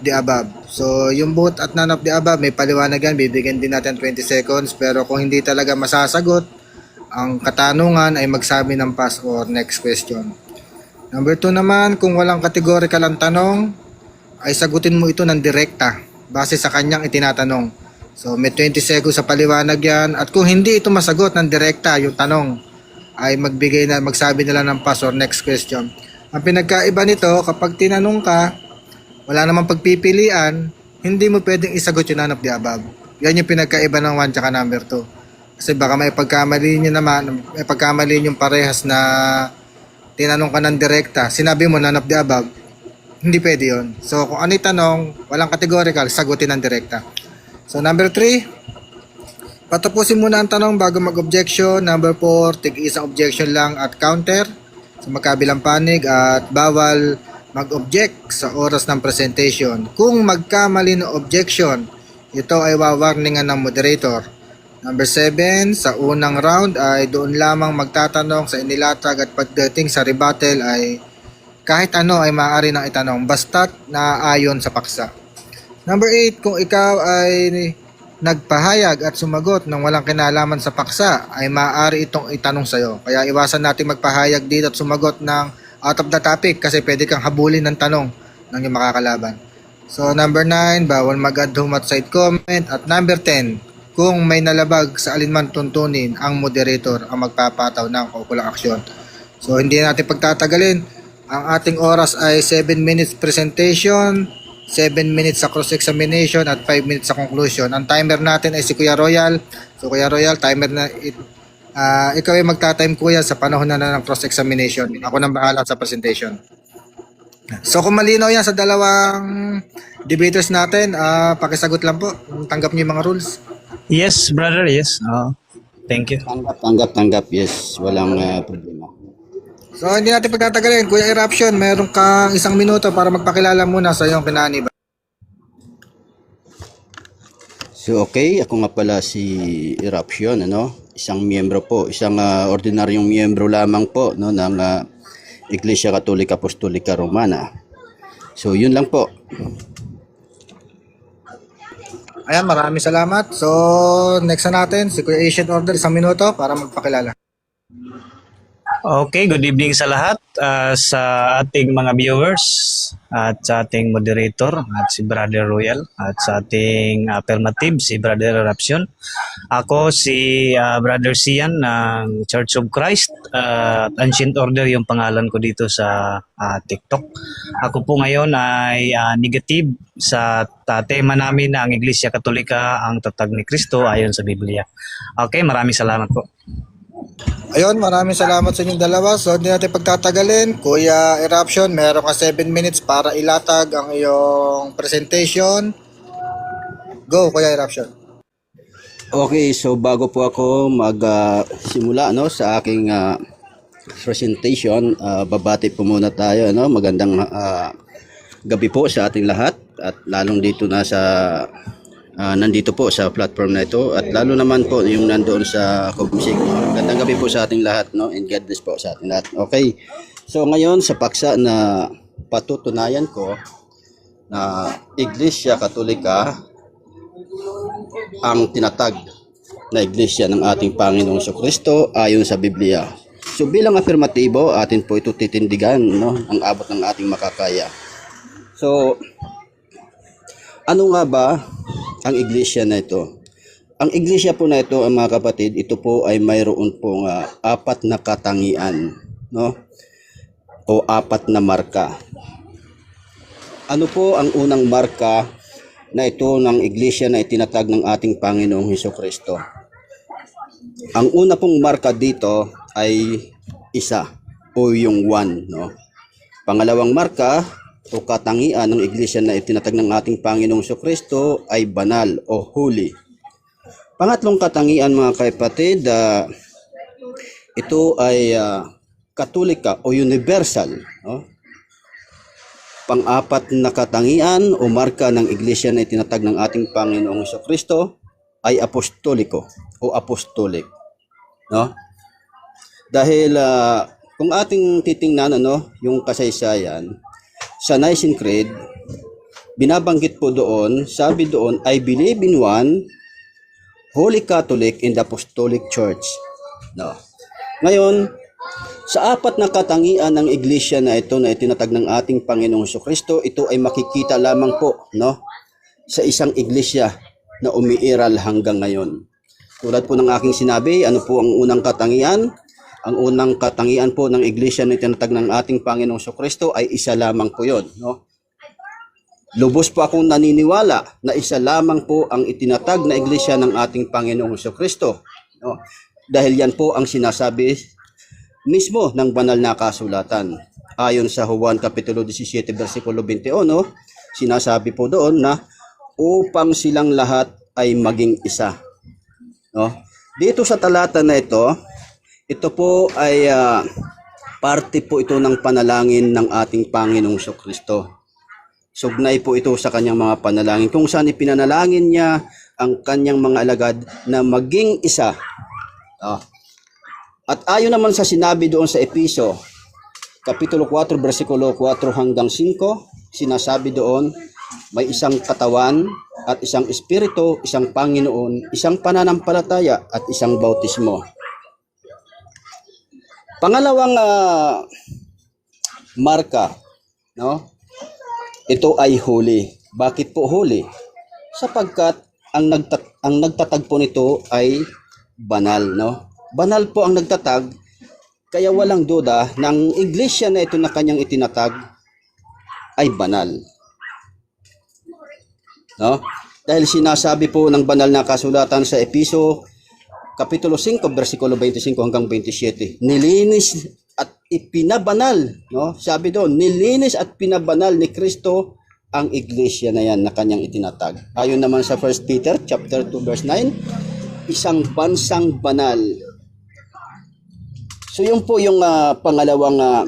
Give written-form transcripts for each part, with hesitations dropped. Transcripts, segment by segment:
the above. So, yung both at none of the above, may paliwanag yan. Bibigyan din natin 20 seconds. Pero kung hindi talaga masasagot ang katanungan, ay magsabi ng pass or next question. Number 2 naman, kung walang categorical ang tanong, ay sagutin mo ito ng direkta base sa kanyang itinatanong. So, may 20 seconds sa paliwanag yan. At kung hindi ito masagot ng direkta yung tanong, ay magsabi nila ng pass or next question. Ang pinagkaiba nito, kapag tinanong ka, wala namang pagpipilian, hindi mo pwedeng isagot yung none of the above. Yan yung pinagkaiba ng 1 tsaka number 2. Kasi baka may pagkamali nyo naman, may pagkamali yung parehas na tinanong ka ng direkta, sinabi mo none of the above, hindi pwede yun. So kung ano yung tanong, walang categorical, sagutin ng direkta. So number 3, patapusin muna ang tanong bago mag-objection. Number 4, tig-isang objection lang at counter sa magkabilang panig at bawal mag-object sa oras ng presentation. Kung magkamali ng objection, ito ay wawarningan ng moderator. Number 7, sa unang round ay doon lamang magtatanong sa inilatag at pagdating sa rebuttal ay kahit ano ay maaari nang itanong basta't naaayon sa paksa. Number 8, kung ikaw ay nagpahayag at sumagot ng walang kinalaman sa paksa ay maaari itong itanong sa'yo. Kaya iwasan natin magpahayag dito at sumagot ng out of the topic kasi pwede kang habulin ng tanong ng iyong makakalaban. So number 9, bawal mag-add home at side comment. At number 10, kung may nalabag sa alinman tuntunin, ang moderator ang magpapataw ng kaukulang aksyon. So hindi natin pagtatagalin. Ang ating oras ay 7 minutes presentation, 7 minutes sa cross-examination at 5 minutes sa conclusion. Ang timer natin ay si Kuya Royal. So Kuya Royal, timer na ikaw ay magta-time kuya sa panahon na ng cross-examination. Ako nang bahala sa presentation. So kung malinaw yan sa dalawang debaters natin, pakisagot lang po kung tanggap niyo yung mga rules. Yes, brother, yes. Thank you. Tanggap. Yes, walang problema. So hindi natin pagtatagalin. Kuya Eruption, meron kang 1 minuto para magpakilala muna sa iyong kinani. So okay, ako nga pala si Eruption, isang miyembro po, isang ordinaryong miyembro lamang po ng Iglesia Katolika Apostolika Romana. So yun lang po. Ayan, maraming salamat. So next na natin, si Kuya Asian Order, 1 minuto para magpakilala. Okay, good evening sa lahat, sa ating mga viewers at sa ating moderator at si Brother Royal at sa ating affirmative si Brother Eruption. Ako si Brother Sian ng Church of Christ at Ancient Order yung pangalan ko dito sa TikTok. Ako po ngayon ay negative sa tema namin na ang Iglesia Katolika ang tatag ni Kristo ayon sa Biblia. Okay, maraming salamat po. Ayun, maraming salamat sa inyong dalawa. So hindi natin pagtatagalin. Kuya Eruption, meron ka 7 minutes para ilatag ang iyong presentation. Go, Kuya Eruption. Okay, so bago po ako magsimula sa aking presentation, babati po muna tayo. Magandang gabi po sa ating lahat at lalong dito nandito po sa platform na ito at lalo naman po yung nandoon sa Cogsig. Magandang gabi po sa ating lahat, and God bless po sa ating lahat. Okay, so ngayon sa paksa na patutunayan ko na Iglesia Katolika ang tinatag na iglesia ng ating Panginoong Jesucristo ayon sa Biblia. So bilang afirmatibo, atin po ito titindigan, ang abot ng ating makakaya. So ano nga ba ang iglesia na ito? Ang iglesia po na ito, mga kapatid, ito po ay mayroon pong 4 na katangian, o 4 na marka. Ano po ang unang marka na ito ng iglesia na itinatag ng ating Panginoong Jesucristo? Ang una pong marka dito ay isa o yung 1, Pangalawang marka o katangian ng iglesia na itinatag ng ating Panginoong Jesucristo ay banal o holy. Pangatlong katangian, mga kapatid, ito ay katolika o universal. Pang-4 na katangian o marka ng iglesia na itinatag ng ating Panginoong Jesucristo ay apostoliko o apostolic. Dahil kung ating titingnan yung kasaysayan, sa Nicene Creed, binabanggit po doon, sabi doon, I believe in one Holy Catholic and Apostolic Church. No. Ngayon, sa apat na katangian ng iglesia na ito na itinatag ng ating Panginoong Jesucristo, ito ay makikita lamang po, no, sa isang iglesia na umiiral hanggang ngayon. Tulad po ng aking sinabi, ano po ang unang katangian? Ang unang katangian po ng iglesia na itinatag ng ating Panginoong Jesucristo ay isa lamang po yun, no? Lubos po akong naniniwala na isa lamang po ang itinatag na iglesia ng ating Panginoong Jesucristo, no? Dahil yan po ang sinasabi mismo ng banal na kasulatan. Ayon sa Juan Kapitulo 17, versikulo 21, no? Sinasabi po doon na upang silang lahat ay maging isa. No? Dito sa talata na ito po ay parte po ito ng panalangin ng ating Panginoong Jesucristo. Sugnay po ito sa kanyang mga panalangin kung saan ipinanalangin niya ang kanyang mga alagad na maging isa. At ayon naman sa sinabi doon sa Episo, Kapitulo 4, versikulo 4 hanggang 5, sinasabi doon, may isang katawan at isang espiritu, isang Panginoon, isang pananampalataya at isang bautismo. Pangalawang marka, no? Ito ay holy. Bakit po holy? Sapagkat ang nagtatag po nito ay banal, no? Banal po ang nagtatag, kaya walang duda na ang iglesia na ito na kanyang itinatag ay banal. No? Dahil sinasabi po ng banal na kasulatan sa Episo Kapitulo 5, versikulo 25 hanggang 27, nilinis at ipinabanal, no? Sabi doon, nilinis at pinabanal ni Kristo ang iglesia na yan na kanyang itinatag. Ayon naman sa 1 Peter chapter 2 verse 9, isang bansang banal. So yun po yung pangalawang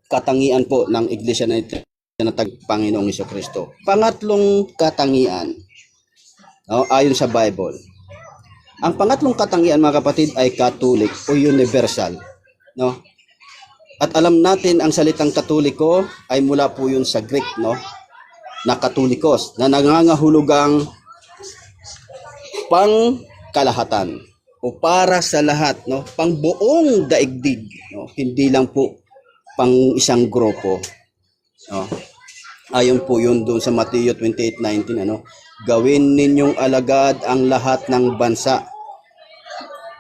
katangian po ng iglesia na itinatag Panginoong Jesucristo. Pangatlong katangian, no? Ayon sa Bible. Ang pangatlong katangian, mga kapatid, ay Catholic o universal, no? At alam natin ang salitang Katoliko ay mula po yun sa Greek, no? Na Katolikos, na nangangahulugang pangkalahatan o para sa lahat, no? Pang buong daigdig, no? Hindi lang po pang isang grupo, no? Ayon po yun doon sa Mateo 28:19, ano? Gawin ninyong alagad ang lahat ng bansa.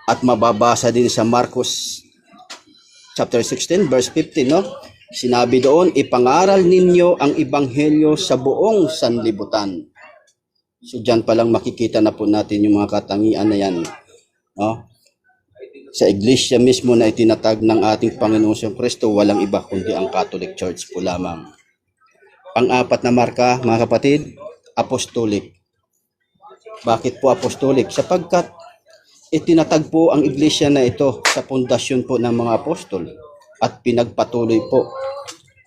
At mababasa din sa Marcos chapter 16 verse 15, no? Sinabi doon, ipangaral ninyo ang ebanghelyo sa buong sanlibutan. So diyan pa lang makikita na po natin yung mga katangian na yan, no? Sa iglesia mismo na itinatag ng ating Panginoong Kristo, walang iba kundi ang Catholic Church po lamang. Ang apat na marka, mga kapatid, apostolic. Bakit po apostolic? Sapagkat itinatag po ang iglesia na ito sa pundasyon po ng mga apostol at pinagpatuloy po,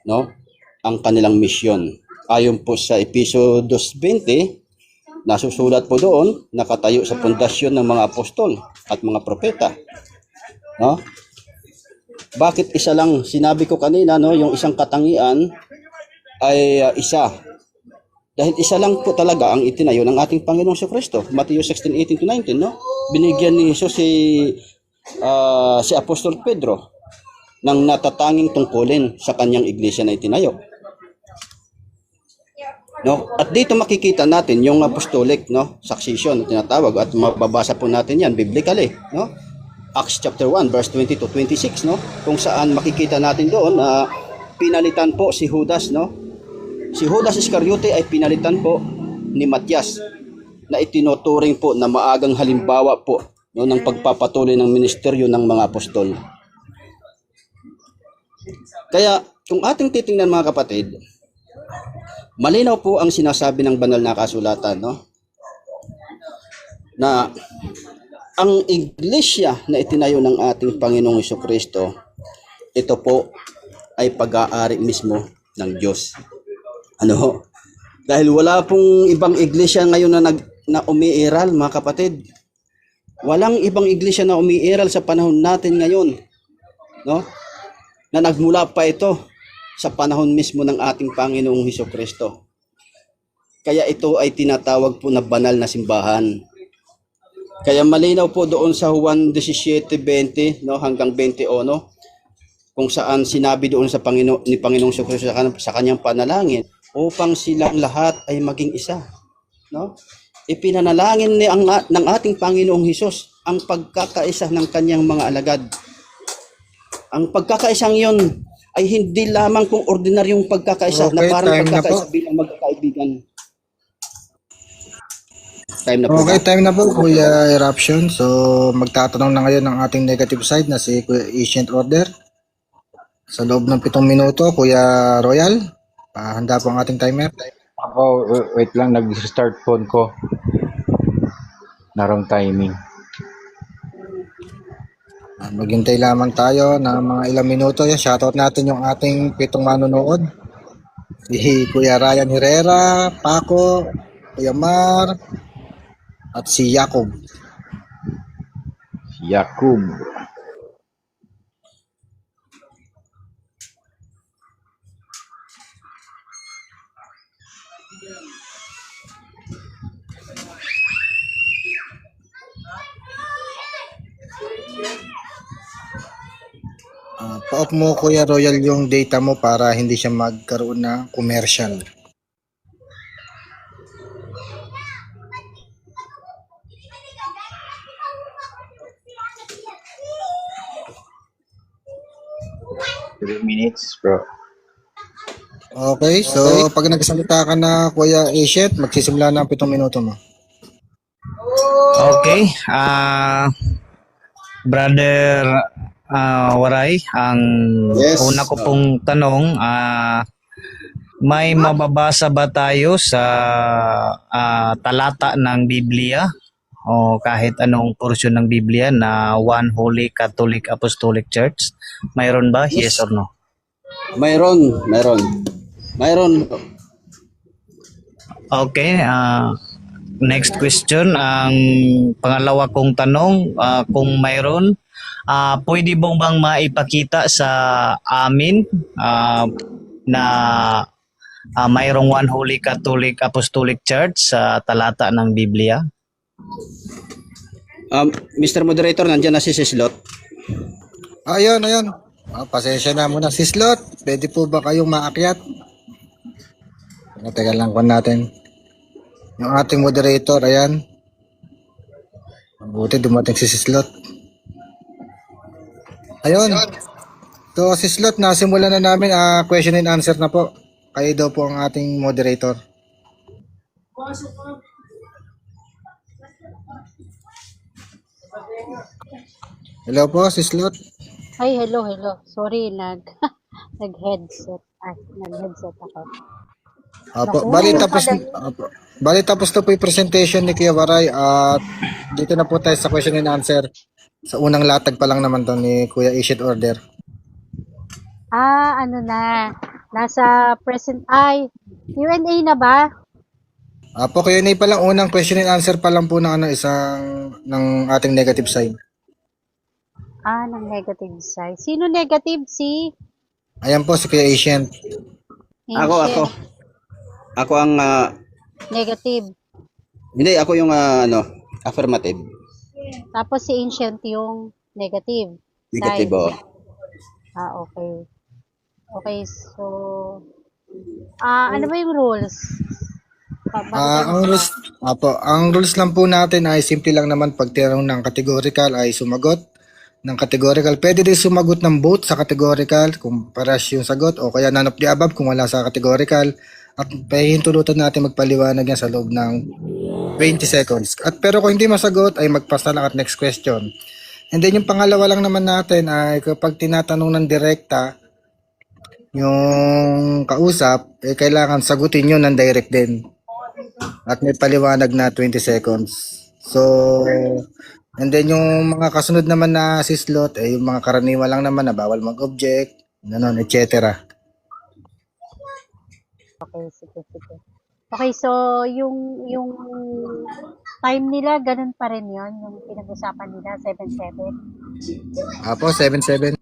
no, ang kanilang misyon. Ayon po sa Episo 2:20, nasusulat po doon, nakatayo sa pundasyon ng mga apostol at mga propeta. No? Bakit isa lang? Sinabi ko kanina, no, yung isang katangian ay isa. Dahil isa lang po talaga ang itinayo ng ating Panginoong Jesucristo. Mateo 16:18-19, no? Binigyan ni Jesus si Apostol Pedro ng natatanging tungkulin sa kanyang iglesia na itinayo. No? At dito makikita natin yung apostolic, no, succession na tinatawag, at mababasa po natin yan biblically, no? Acts chapter 1 verse 20-26, no? Kung saan makikita natin doon na pinalitan po si Judas, no? Si Judas Iscariote ay pinalitan po ni Matias, na itinuturing po na maagang halimbawa po, no, ng pagpapatuloy ng ministeryo ng mga apostol. Kaya kung ating titingnan, mga kapatid, malinaw po ang sinasabi ng banal na kasulatan, no, na ang iglesia na itinayo ng ating Panginoong Jesucristo, ito po ay pag-aari mismo ng Diyos. Ano? Dahil wala pong ibang iglesia ngayon na umiiral, mga kapatid. Walang ibang iglesia na umiiral sa panahon natin ngayon, no? Na nagmula pa ito sa panahon mismo ng ating Panginoong Jesucristo. Kaya ito ay tinatawag po na banal na simbahan. Kaya malinaw po doon sa Juan 17:20 no hanggang 21 kung saan sinabi doon sa ni Panginoong Jesucristo sa kanyang panalangin upang silang lahat ay maging isa, no? Ipinanalangin ng ating Panginoong Hesus ang pagkakaisa ng kanyang mga alagad. Ang pagkakaisang 'yon ay hindi lamang kung ordinaryong pagkakaisa na Okay, parang time na pagkakaisa po. bilang magkakaibigan. Time na po Okay, ba? time na po, Kuya Eruption. So, magtatanong na ngayon ng ating negative side na si Kuya Ancient Order. Sa loob ng 7 minuto, Kuya Royal, handa po ang ating timer. Ako, wait lang, nag-start phone ko. Narong timing. Maghintay lamang tayo ng mga ilang minuto. Yan, shoutout natin yung ating 7 manonood. Si Kuya Ryan Herrera, Paco, Kuya Mar, at si Jacob. Yakub. Pa-off mo, Kuya Royal, yung data mo para hindi siya magkaroon ng commercial. Three minutes, bro. Okay, so pag nagsalita ka na, Kuya Ancient, magsisimula na ang 7 minuto mo. Okay. Brother Waray, ang Yes. una ko pong tanong, may mababasa ba tayo sa talata ng Biblia o kahit anong porsyon ng Biblia na One Holy Catholic Apostolic Church? Mayroon ba? Yes or no? Mayroon. Okay. Next question. Ang pangalawa kong tanong, kung mayroon, pwede bang maipakita sa amin na mayroong One Holy Catholic Apostolic Church sa talata ng Biblia? Mr. Moderator, nandiyan na si Sislot. Ayun. Pasensya na muna si Slot. Pwede po ba kayong maakyat? Teka lang ko natin. Yung ating moderator, ayan. Mabuti dumating si Slot. Ayun. So si Slot, nasimulan na namin question and answer na po. Kayo daw po ang ating moderator. Hello po, si Slot. Ay, hello. Sorry, nag-headset. Nag-headset ako. Apo, Naku, bali tapos na po yung presentation ni Kuya Waray at dito na po tayo sa question and answer. Sa unang latag pa lang naman to ni Kuya Ancient Order. Ano na. Nasa Q&A na ba? Apo, Q&A pa lang, unang question and answer pa lang po ng isang ng ating negative side. Ng negative side. Sino negative? Si Ayan po si Kuya Ancient. Ako. Ako ang Negative. hindi ako yung affirmative. Tapos si Ancient yung negative. Negative Side. oh. Okay. Okay, so ano ba yung rules? Ang rules lang po natin ay simple lang naman, pag tinanong ng categorical ay sumagot ng categorical. Pwede din sumagot ng both sa categorical kung paras yung sagot o kaya none of the above kung wala sa categorical. At pahihintulutan natin magpaliwanag yan sa loob ng 20 seconds. Pero kung hindi masagot ay magpasa lang at next question. And then yung pangalawa lang naman natin ay kapag tinatanong ng direkta yung kausap, kailangan sagutin yun ng direct din. At may paliwanag na 20 seconds. So, and then yung mga kasunod naman na si slot, yung mga karaniwan lang naman na bawal mag-object, etc. Okay, sige. Okay, so yung time nila ganun pa rin yon, yung pinag-usapan nila 7-7. Apo, 7-7.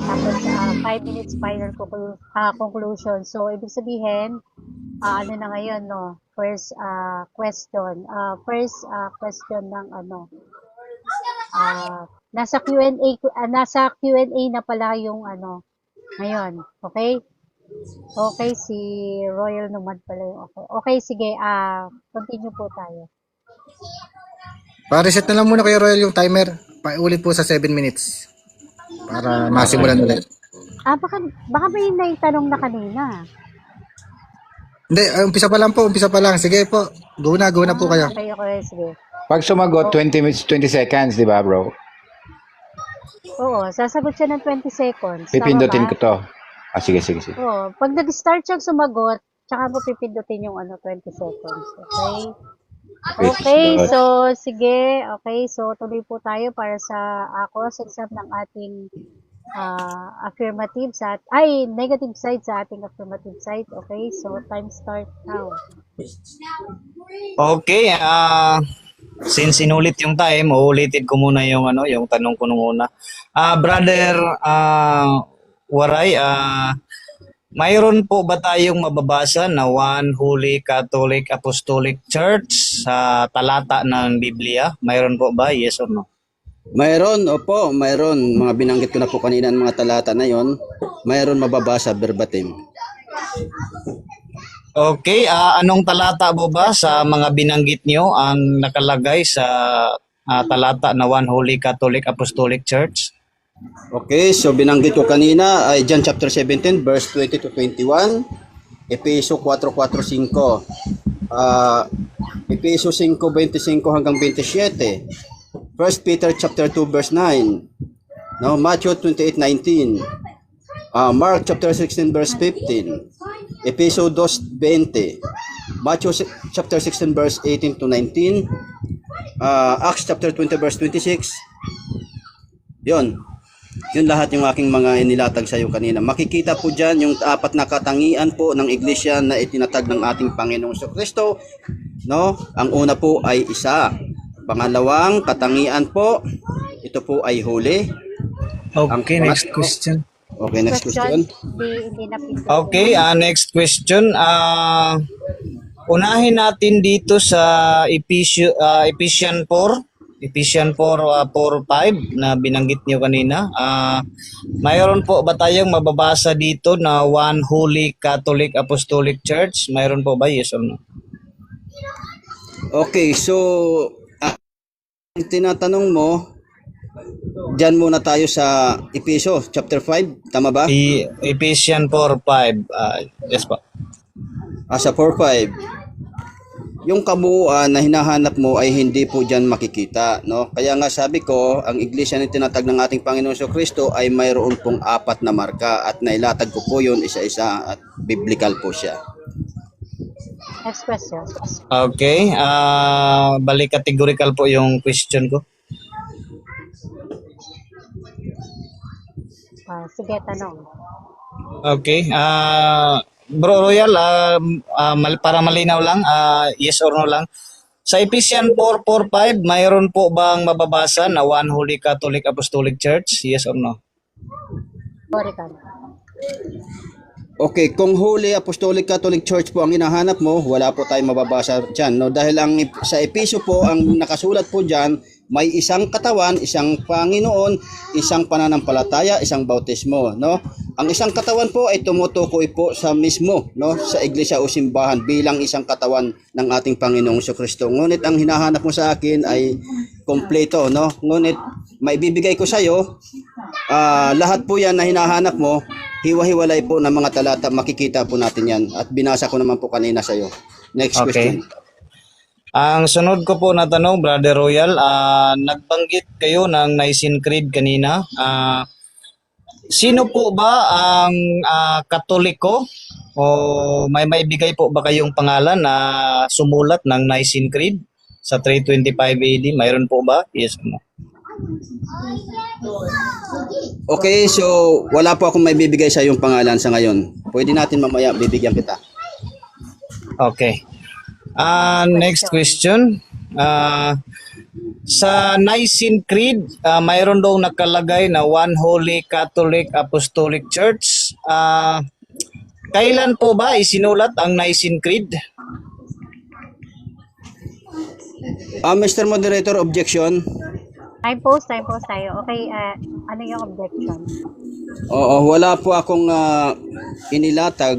Tapos 5 minutes final conclusion. So ibig sabihin ano na ngayon, no? First question. First question ng ano. Nasa Q&A nasa Q&A na pala yung ano ngayon. Okay? Okay, si Royal naman pala yung okay. Okay, sige. Continue po tayo. Pa-reset na lang muna Kuya Royal yung timer. Paulit po sa 7 minutes. Para masimulan ulit. Baka may naitanong na kanina. Hindi, umpisa pa lang po. Umpisa pa lang. Sige po. Go na po kayo. Okay, sige. Pag sumagot, 20 minutes, 20 seconds, di ba, bro? Oo, sasagot siya ng 20 seconds. Pipindutin ko Tama ba? to. Sige. Oo, pag nag-start siyang sumagot, tsaka mo pipindutin yung 20 seconds. Okay? Okay, so sige. Okay, so tuloy po tayo para sa cross exam ng ating affirmative negative side sa ating affirmative side. Okay, so time start now. Okay, since inulit yung time, uulitin ko muna yung yung tanong ko muna. Brother Waray, mayroon po ba tayong mababasa na One Holy Catholic Apostolic Church sa talata ng Biblia? Mayroon po ba? Yes or no? Mayroon, opo, mayroon. Mga binanggit ko na po kanina ang mga talata na yon. Mayroon mababasa verbatim. Okay, anong talata po ba sa mga binanggit nyo ang nakalagay sa talata na One Holy Catholic Apostolic Church? Okay, so binanggit ko kanina ay John chapter 17 verse 20 to 21, Efeso 4:4-5, Efeso 5:25 hanggang 27, 1 Peter chapter 2 verse 9, no, Matthew 28:19, Mark chapter 16 verse 15, Efeso 2:20, Matthew chapter 16 verse 18 to 19, Acts chapter 20 verse 26. Yun lahat yung aking mga inilatag sa iyo kanina. Makikita po dyan yung apat na katangian po ng iglesia na itinatag ng ating Panginoong Kristo. No? Ang una po ay isa. Pangalawang katangian po, ito po ay holy. Okay, next question. Okay, next question. Hindi na pindutin. Okay, next question. Unahin natin dito sa Ephesians 4:5 na binanggit niyo kanina. Mayroon po ba tayong mababasa dito na One Holy Catholic Apostolic Church? Mayroon po ba? Yes or no? Okay, so tinatanong mo, dyan muna tayo sa Efeso chapter 5, tama ba? Ephesians 4:5. Yes po. Sa 4:5. Yung kabuuan na hinahanap mo ay hindi po dyan makikita, no? Kaya nga sabi ko, ang iglesia na tinatag ng ating Panginoong Kristo ay mayroon pong 4 na marka at nailatag ko po yun isa-isa at biblical po siya. Next question. Okay, balik categorical po yung question ko. Sige, tanong. Okay, Bro Royal, para malinaw lang, yes or no lang. Sa Ephesians 4:4-5, mayroon po bang mababasa na One Holy Catholic Apostolic Church? Yes or no? Sorry ka. Okay, kung Holy Apostolic Catholic Church po ang hinahanap mo, wala po tayong mababasa dyan, no? Dahil sa Efeso po, ang nakasulat po dyan, may isang katawan, isang Panginoon, isang pananampalataya, isang bautismo, no? Ang isang katawan po ay tumutukoy po sa mismo, no, sa iglesia o simbahan bilang isang katawan ng ating Panginoong Kristo. Ngunit ang hinahanap mo sa akin ay kompleto, no? Ngunit maibibigay ko sa iyo lahat po 'yan na hinahanap mo, hiwa-hiwalay po ng mga talata, makikita po natin 'yan at binasa ko naman po kanina sa iyo. Next Okay. question. Ang sunod ko po na tanong, Brother Royal, nagbanggit kayo ng Nicene Creed kanina. Sino po ba ang Katoliko o may maibigay po ba kayong pangalan na sumulat ng Nicene Creed sa 325 AD? Mayroon po ba? Yes or no? Okay, so wala po akong maibibigay sa iyong pangalan sa ngayon. Pwede natin mamaya bibigyan kita. Okay. Next question. Sa Nicene Creed, mayroon daw nakalagay na One Holy Catholic Apostolic Church. kailan po ba isinulat ang Nicene Creed? Mr. Moderator, objection. Time post tayo. Okay, ano yung objection? Oo, wala po akong inilatag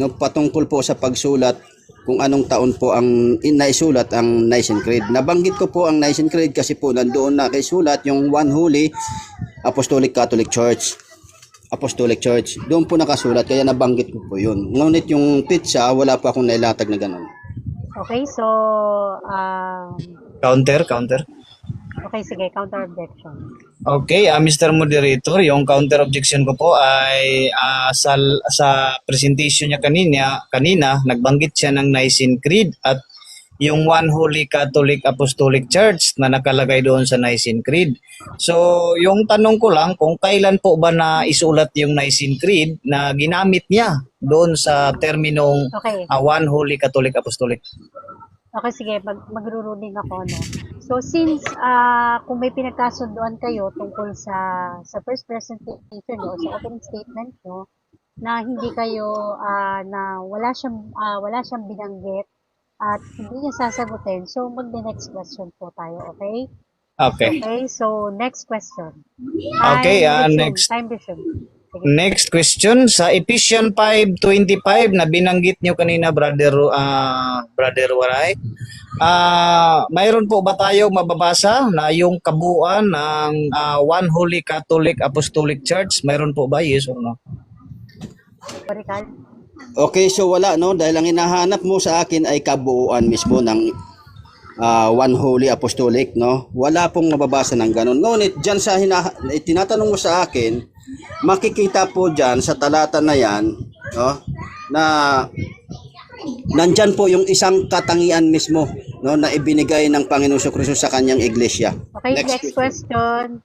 no, patungkol po sa pagsulat kung anong taon po ang naisulat ang Nicene Creed. Nabanggit ko po ang Nicene Creed kasi po nandoon na kaisulat yung One Holy Apostolic Catholic Church. Apostolic Church. Doon po nakasulat kaya nabanggit ko po yun. Ngunit yung pizza, wala po akong nailatag na ganun. Okay, so, Counter. okay, sige, counter objection. Okay, Mr. Moderator, yung counter objection ko po ay sa presentation niya kanina, nagbanggit siya ng Nicene Creed at yung One Holy Catholic Apostolic Church na nakalagay doon sa Nicene Creed. So, yung tanong ko lang kung kailan po ba na isulat yung Nicene Creed na ginamit niya doon sa terminong Okay. One Holy Catholic Apostolic. Okay, sige, magruruling ako, no? So, since kung may pinagkasunduan kayo tungkol sa first presentation nyo, sa opening statement nyo, na hindi kayo, na wala siyang binanggit at hindi niya sasagutin, so magbe-next question po tayo, okay? Okay. Okay, so next question. Okay, Time next. vision. Sige. Next question, sa Ephesians 5:25 na binanggit nyo kanina, Brother Waray, mayroon po ba tayo mababasa na yung kabuuan ng One Holy Catholic Apostolic Church? Mayroon po ba? Yes or no? Rical? Okay, so wala, no? Dahil ang hinahanap mo sa akin ay kabuuan mismo ng One Holy Apostolic, no? Wala pong mababasa ng ganun. Ngunit dyan sa tinatanong mo sa akin, makikita po dyan sa talata na yan, no? Na nandyan po yung isang katangian mismo, no? Na ibinigay ng Panginoon Kristo sa kanyang iglesia. Okay, next question.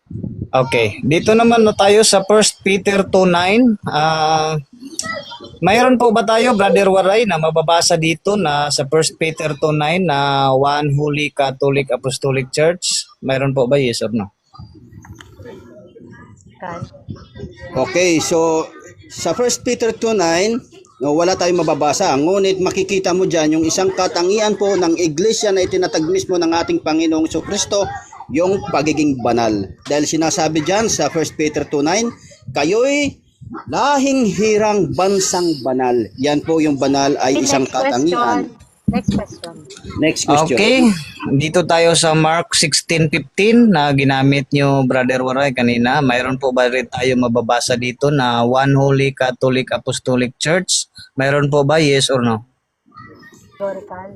Okay, dito naman na tayo sa 1 Peter 2:9. Mayroon po ba tayo, Brother Waray, na mababasa dito na sa 1 Peter 2:9 na One Holy Catholic Apostolic Church? Mayroon po ba? Yes or no? Rical. Okay, so sa 1 Peter 2:9, no, wala tayong mababasa. Ngunit makikita mo dyan yung isang katangian po ng iglesia na itinatag mismo ng ating Panginoong Kristo, yung pagiging banal. Dahil sinasabi dyan sa 1 Peter 2:9, kayo'y lahing hirang bansang banal. Yan po yung banal ay Okay, isang next question. katangian. Next question. Next question. Okay, dito tayo sa Mark 16:15 na ginamit nyo, Brother Waray, kanina. Mayroon po ba rin tayo mababasa dito na One Holy Catholic Apostolic Church? Mayroon po ba? Yes or no? Rical.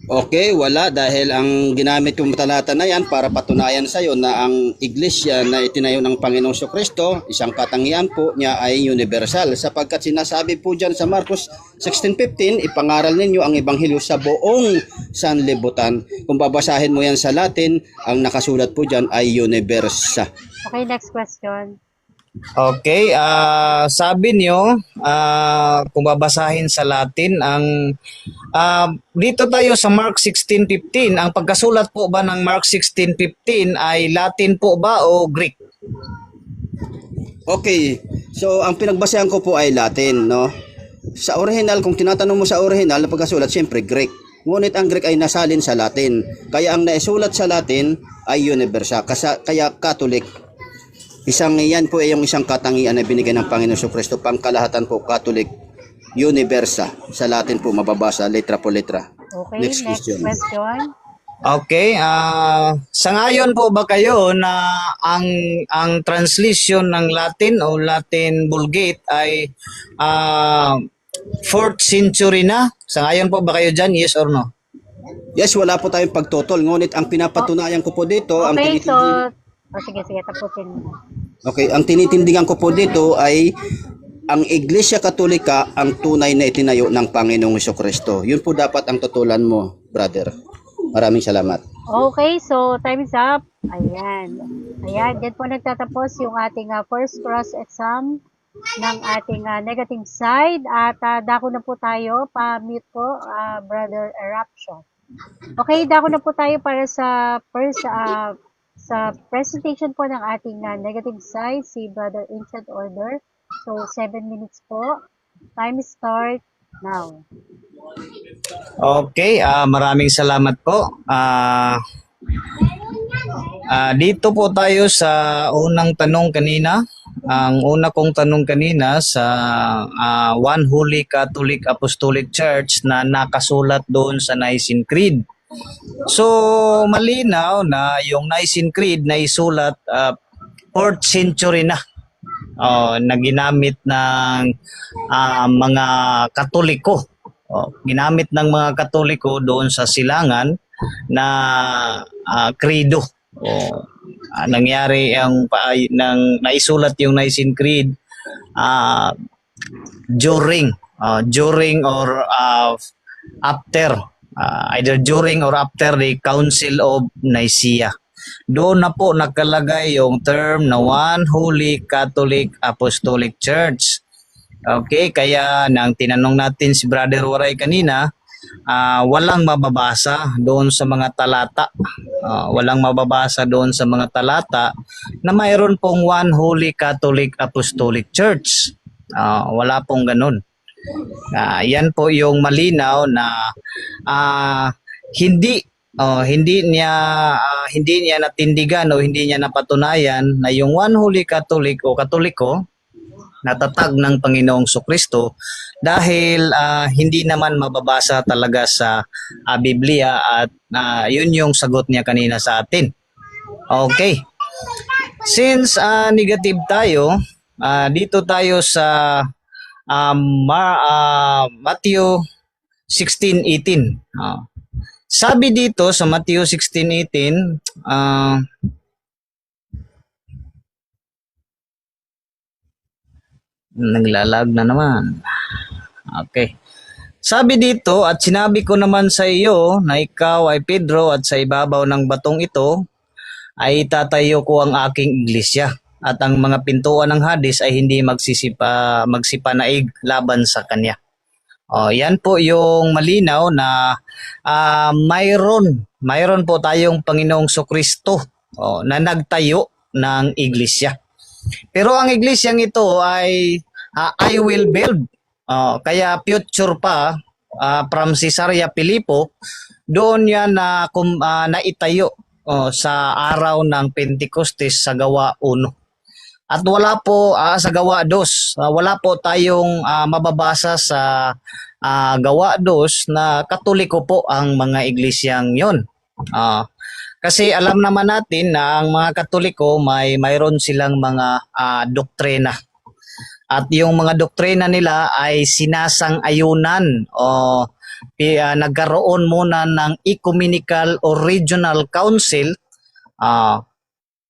Okay, wala dahil ang ginamit kong talata na yan para patunayan sa iyo na ang iglesia na itinayo ng Panginoong Kristo, isang katangian po niya ay universal. Sapagkat sinasabi po dyan sa Marcos 16:15, ipangaral ninyo ang ebanghelyo sa buong sanlibutan. Kung babasahin mo yan sa Latin, ang nakasulat po dyan ay universa. Okay, next question. Okay, sabi nyo, kung babasahin sa Latin, dito tayo sa Mark 16:15, ang pagkasulat po ba ng Mark 16:15 ay Latin po ba o Greek? Okay, so ang pinagbasehan ko po ay Latin, no? Sa original, kung tinatanong mo sa original na pagkasulat, siyempre Greek. Ngunit ang Greek ay nasalin sa Latin. Kaya ang naisulat sa Latin ay universa, kaya Catholic. Yan po ay yung isang katangian na binigay ng Panginoon Kristo, pangkalahatan po, Catholic, universa. Sa Latin po mababasa, letra po letra. Okay, Next next question. question. Okay, sangayon po ba kayo na ang translation ng Latin o Latin Vulgate ay 4th century na? Sangayon po ba kayo dyan? Yes or no? Yes, wala po tayong pagtutol. Ngunit ang pinapatunayan ko po dito, ang Okay, so, tinitindigan, sige, tapusin mo. ang tinitindigan ko po dito ay ang Iglesia Katolika ang tunay na itinayo ng Panginoong Kristo. Yun po dapat ang tutulan mo, brother. Maraming salamat. Okay, so time is up. Ayan. Ayan, dyan po nagtatapos yung ating first cross exam ng ating negative side. At dako na po tayo, pa-mute po, Brother Eruption. Okay, dako na po tayo para sa first sa presentation po ng ating negative side, si Brother Ancient Order. So, 7 minutes po. Time start now. Okay, maraming salamat po. Dito po tayo sa unang tanong kanina. Ang una kong tanong kanina sa One Holy Catholic Apostolic Church na nakasulat doon sa Nicene Creed. So, malinaw na yung Nicene Creed na isulat 4th century na. Na ginamit ng mga Katoliko. Ginamit ng mga Katoliko doon sa silangan na credo. Nangyari ang naisulat yung Nicene Creed during or after either during or after the Council of Nicaea. Doon na po nakalagay yung term na One Holy Catholic Apostolic Church. Okay, kaya nang tinanong natin si Brother Waray kanina, walang mababasa doon sa mga talata. Walang mababasa doon sa mga talata na mayroon pong One Holy Catholic Apostolic Church. Wala pong ganun. Yan po yung malinaw na hindi niya natindigan o hindi niya napatunayan na yung One Holy Catholic o Katoliko natatag ng Panginoong Sukristo dahil hindi naman mababasa talaga sa Biblia at yun yung sagot niya kanina sa atin. Okay. Since negative tayo, dito tayo sa Matthew 16:18. Sabi dito sa Matthew 16:18, naglalag na naman. Okay. Sabi dito, at sinabi ko naman sa iyo na ikaw ay Pedro at sa ibabaw ng batong ito ay itatayo ko ang aking iglesia at ang mga pintuan ng Hades ay hindi magsipanaig laban sa kanya. Yan po yung malinaw na mayroon po tayong Panginoong Sukristo na nagtayo ng iglesia. Pero ang iglesyang ito ay I will build. Kaya future pa from Caesarea Philippo, doon yan na naitayo sa araw ng Pentecostes sa Gawa 1. At wala po sa Gawa 2, wala po tayong mababasa sa Gawa 2 na Katoliko po ang mga iglesyang yon. Kasi alam naman natin na ang mga Katoliko mayroon silang mga doktrina. At yung mga doktrina nila ay sinasang-ayunan o nagkaroon muna ng ecumenical or regional council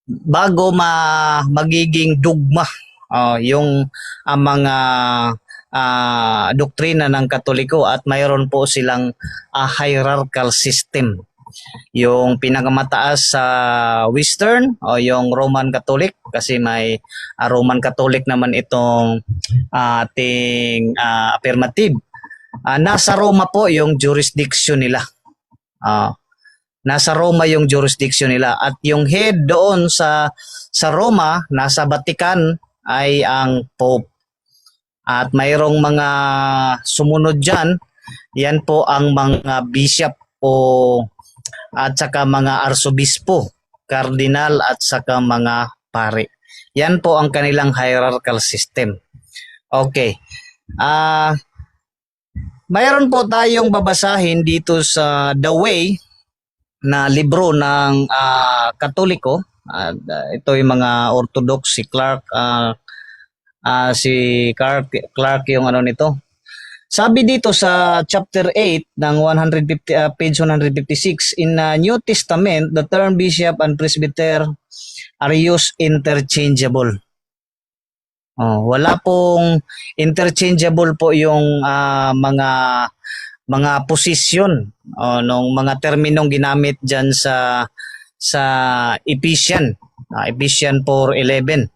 bago magiging dogma yung mga doktrina ng Katoliko at mayroon po silang hierarchical system. Yung pinakamataas sa Western o yung Roman Catholic kasi may Roman Catholic naman itong ating affirmative. Nasa Roma po yung jurisdiction nila. Nasa Roma yung jurisdiction nila at yung head doon sa Roma, nasa Vatican ay ang Pope. At mayroong mga sumunod dyan, yan po ang mga bishop at saka mga arsobispo, kardinal at saka mga pare. Yan po ang kanilang hierarchical system. Okay. Mayroon po tayong babasahin dito sa The Way na libro ng Katoliko. Ito yung mga Orthodox, si Clark yung ano nito. Sabi dito sa chapter 8 ng page 156, in New Testament, the term bishop and presbyter are used interchangeable. Wala pong interchangeable po yung mga posisyon ng mga terminong ginamit diyan sa Ephesians 4:11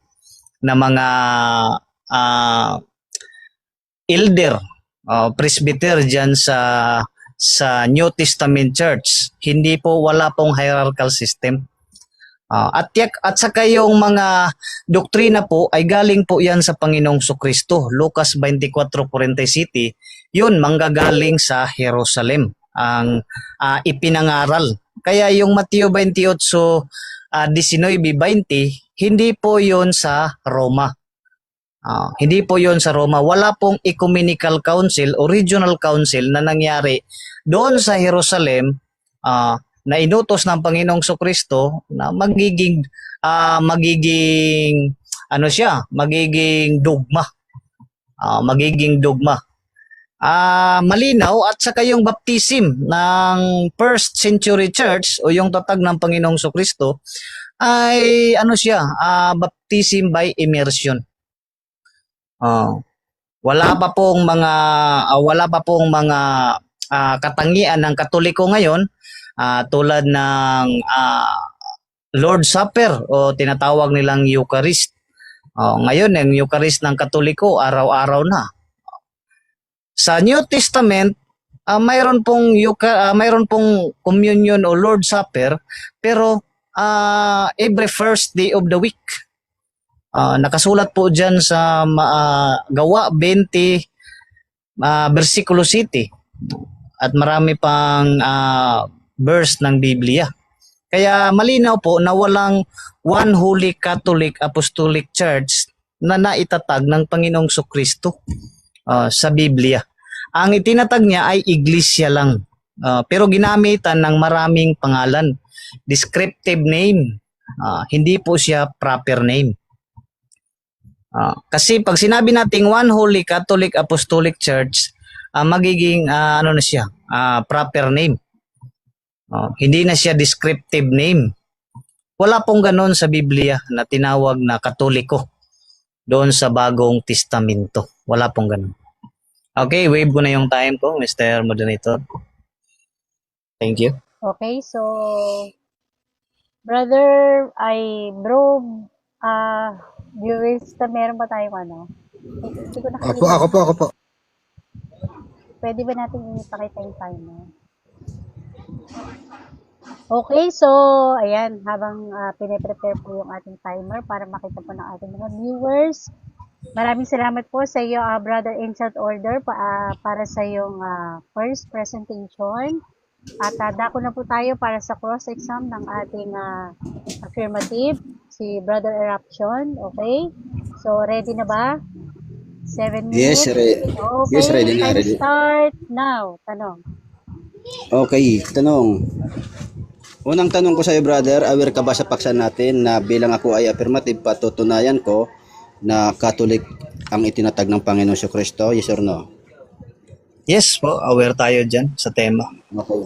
na mga elder presbyter diyan sa New Testament Church. Wala pong hierarchical system. At saka yung mga doktrina po ay galing po yan sa Panginoong Kristo. Lucas 24:47, yun manggagaling sa Jerusalem ang ipinangaral. Kaya yung Mateo 28:19-20, hindi po yun sa Roma. Hindi po yun sa Roma. Wala pong ecumenical council o regional council na nangyari doon sa Jerusalem na inutos ng Panginoong Kristo na magiging magiging dogma. Magiging dogma. Malinaw at saka yung baptism ng first century church o yung tatag ng Panginoong Kristo ay baptism by immersion. Wala pa pong mga katangian ng Katoliko ngayon tulad ng Lord's Supper o tinatawag nilang Eucharist. Ngayon, yung Eucharist ng Katoliko, araw-araw na. Sa New Testament, mayroon pong communion o Lord's Supper, pero every first day of the week. Nakasulat po dyan sa Gawa 20, versikulo 7. At marami pang verse ng Biblia. Kaya malinaw po na walang one Holy Catholic Apostolic Church na naitatag ng Panginoong Kristo sa Biblia. Ang itinatag niya ay iglesia lang. Pero ginamitan ng maraming pangalan. Descriptive name. Hindi po siya proper name. Kasi pag sinabi nating one Holy Catholic Apostolic Church, magiging proper name. Hindi na siya descriptive name. Wala pong ganon sa Biblia na tinawag na Katoliko doon sa Bagong Testamento. Wala pong ganon. Okay, wave ko na yung time ko, Mr. Moderator. Thank you. Okay, so bro, viewers, meron ba tayong ano? Hindi ko nakikita. Ako po. Pwede ba natin ipakita yung timer? Okay, so ayan, habang pine-prepare po yung ating timer para makita po ng ating mga viewers. Maraming salamat po sa iyo, Brother Ancient Order, para sa iyong first presentation. At dako na po tayo para sa cross-exam ng ating affirmative, si Brother Eruption. Okay? So, ready na ba? 7 minutes? Yes, ready. Okay, Yes, ready na, time ready. start now. Tanong. Okay, tanong. Unang tanong ko sa iyo, brother, aware ka ba sa paksa natin na bilang ako ay affirmative, patutunayan ko na Catholic ang itinatag ng Panginoon Kristo? Yes or no? Yes po, aware tayo dyan sa tema. Okay.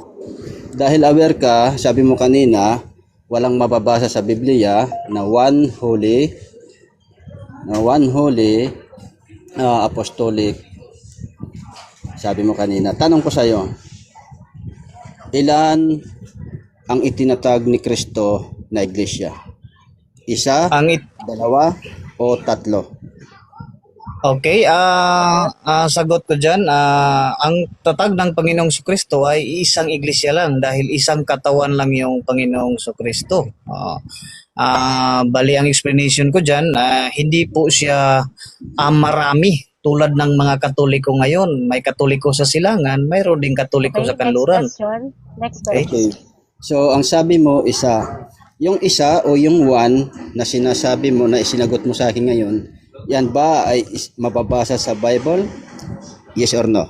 Dahil aware ka, sabi mo kanina, walang mababasa sa Biblia na one holy apostolic. Sabi mo kanina. Tanong ko sa iyo, ilan ang itinatag ni Kristo na iglesia? Isa, dalawa, o tatlo? Okay, sagot ko dyan, ang tatag ng Panginoong Kristo ay isang iglesia lang dahil isang katawan lang yung Panginoong Kristo. Bali, ang explanation ko dyan, hindi po siya marami tulad ng mga Katoliko ngayon. May Katoliko sa Silangan, mayroon ding Katoliko sa Kanluran. Next question. Okay. So, ang sabi mo, isa. Yung isa o yung one na sinasabi mo na isinagot mo sa akin ngayon, yan ba ay mababasa sa Bible? Yes or no?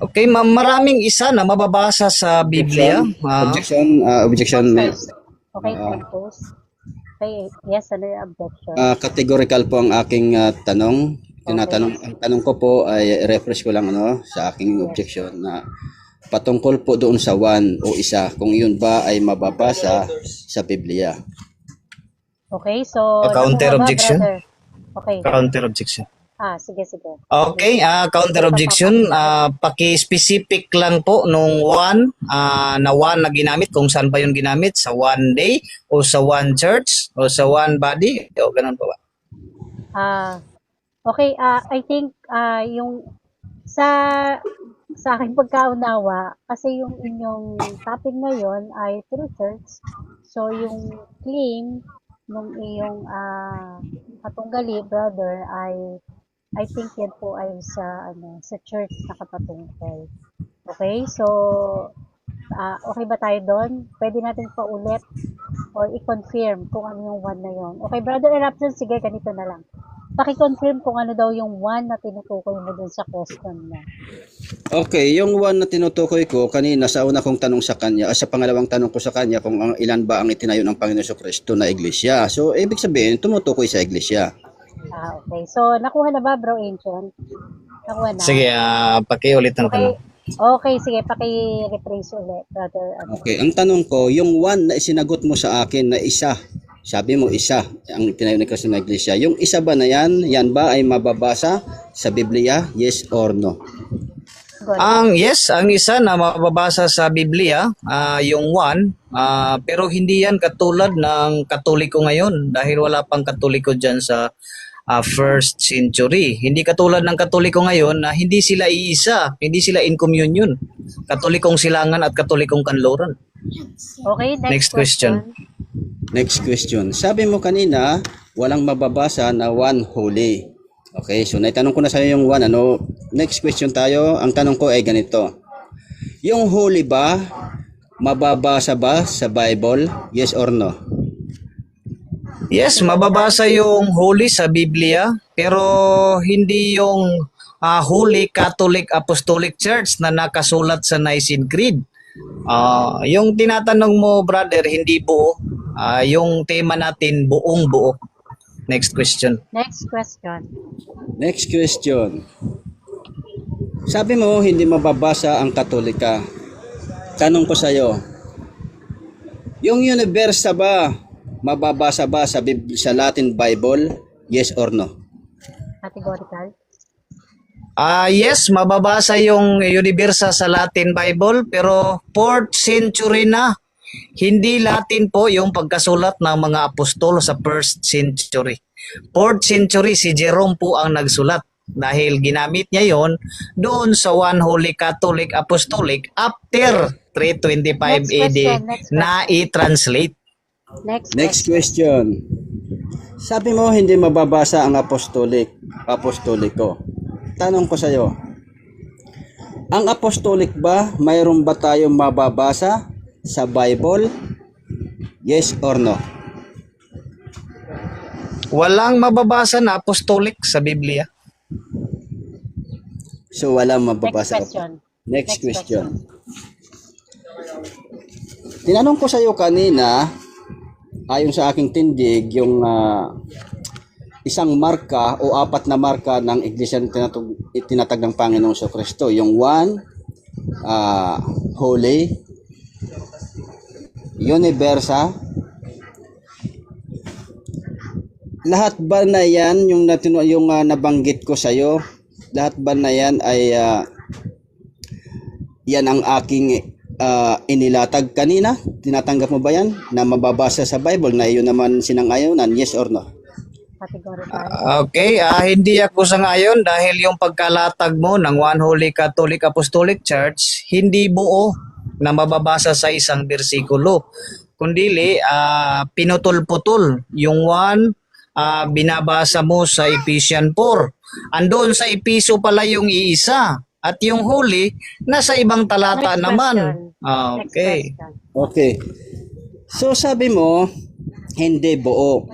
Okay, maraming isa na mababasa sa Biblia. Objection. Okay, time pause. Okay, yes, ano yung objection? Categorical po ang aking tanong. Ang tanong ko po ay refresh ko lang sa aking objection na patungkol po doon sa one o isa, kung yun ba ay mababasa sa Biblia. Okay, so Counter objection? Okay. Counter objection. Sige. Okay, counter objection, paki-specific lang po nung one na one na ginamit, kung saan ba yung ginamit, sa one day o sa one church o sa one body o ganun po ba? Okay, I think yung sa aking pagkaunawa, kasi yung inyong topic ngayon ay true church. So, yung claim nung iyong katunggali, brother, ay I think yan po ay sa church na kapatungkol. Okay? So, okay ba tayo doon? Pwede natin paulit or i-confirm kung ano yung one na yon. Okay, Brother Eruption, sige, ganito na lang. Paki-confirm kung ano daw yung one na tinutukoy mo dun sa question mo. Okay, yung one na tinutukoy ko kanina sa una kong tanong sa kanya, sa pangalawang tanong ko sa kanya kung ilan ba ang itinayo ng Panginoon Jesucristo na iglesia. So, ibig sabihin, tumutukoy sa iglesia. Okay. So, nakuha na ba, Bro Ancient? Nakuha na? Sige, pakiulit ng Okay. tanong. Okay, sige, paki-rephrase ulit, Brother. Okay, ang tanong ko, yung one na isinagot mo sa akin na isa, sabi mo isa, ang tinayo ni Kristo na iglesia, yung isa ba na yan ba ay mababasa sa Biblia? Yes or no? Good. Ang isa na mababasa sa Biblia, yung one, pero hindi yan katulad ng Katoliko ngayon dahil wala pang Katoliko dyan sa first century. Hindi katulad ng Katoliko ngayon na hindi sila iisa, hindi sila in communion. Katolikong silangan at Katolikong kanluran. Okay, Next question. Next question. Sabi mo kanina, walang mababasa na one holy. Okay, so naitanong ko na sa iyo yung one. Next question tayo. Ang tanong ko ay ganito. Yung holy ba, mababasa ba sa Bible? Yes or no? Yes, mababasa yung Holy sa Biblia, pero hindi yung Holy Catholic Apostolic Church na nakasulat sa Nicene Creed. Yung tinatanong mo, brother, hindi buo. Yung tema natin, buong buo. Next question. Next question. Next question. Sabi mo, hindi mababasa ang Katolika. Tanong ko sa iyo, yung universa ba, mababasa ba sa Latin Bible? Yes or no? Categorical. Yes, mababasa yung Universa sa Latin Bible, pero 4th century na. Hindi Latin po yung pagkasulat ng mga apostol sa 1st century. 4th century, si Jerome po ang nagsulat dahil ginamit niya yon doon sa One Holy Catholic Apostolic after 325 Next AD question, na i-translate. Next question. Sabi mo, hindi mababasa ang apostoliko. Tanong ko sa iyo, ang apostolic ba, mayroon ba tayong mababasa sa Bible? Yes or no? Walang mababasa na apostolic sa Biblia. So walang mababasa. Next question. Next question. Tinanong ko sa iyo kanina, ayon sa aking tindig, yung isang marka o apat na marka ng iglesia na tinatag ng Panginoong Jesucristo. Yung one, holy, universa. Lahat ba na yan, yung nabanggit ko sa iyo, lahat ba na yan ay yan ang aking inilatag kanina? Tinatanggap mo ba yan na mababasa sa Bible na iyon naman sinang-ayonan? Yes or no? Categorical. Okay, hindi ako sangayon dahil yung pagkalatag mo ng One Holy Catholic Apostolic Church, hindi buo na mababasa sa isang bersikulo. Kundili, pinutol-putol. Yung one, binabasa mo sa Ephesians 4. Andun sa Episo pala yung iisa. At yung huli, nasa ibang talata Next naman. question. Okay. Next question. Okay. So sabi mo, hindi buo.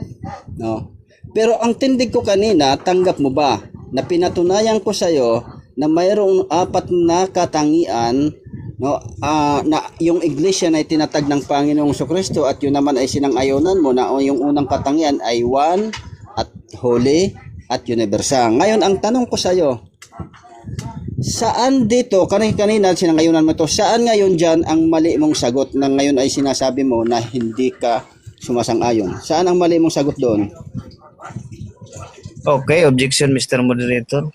No? Pero ang tindig ko kanina, tanggap mo ba na pinatunayan ko sa iyo na mayroong apat na katangian, no, na yung iglesia na itinatag ng Panginoong Jesucristo at yun naman ay sinang-ayonan mo na yung unang katangian ay one at holy at universa. Ngayon ang tanong ko sa iyo, saan dito, kanina sinangayunan mo to, saan ngayon dyan ang mali mong sagot na ngayon ay sinasabi mo na hindi ka sumasang-ayon? Saan ang mali mong sagot doon? Okay, objection Mr. Moderator.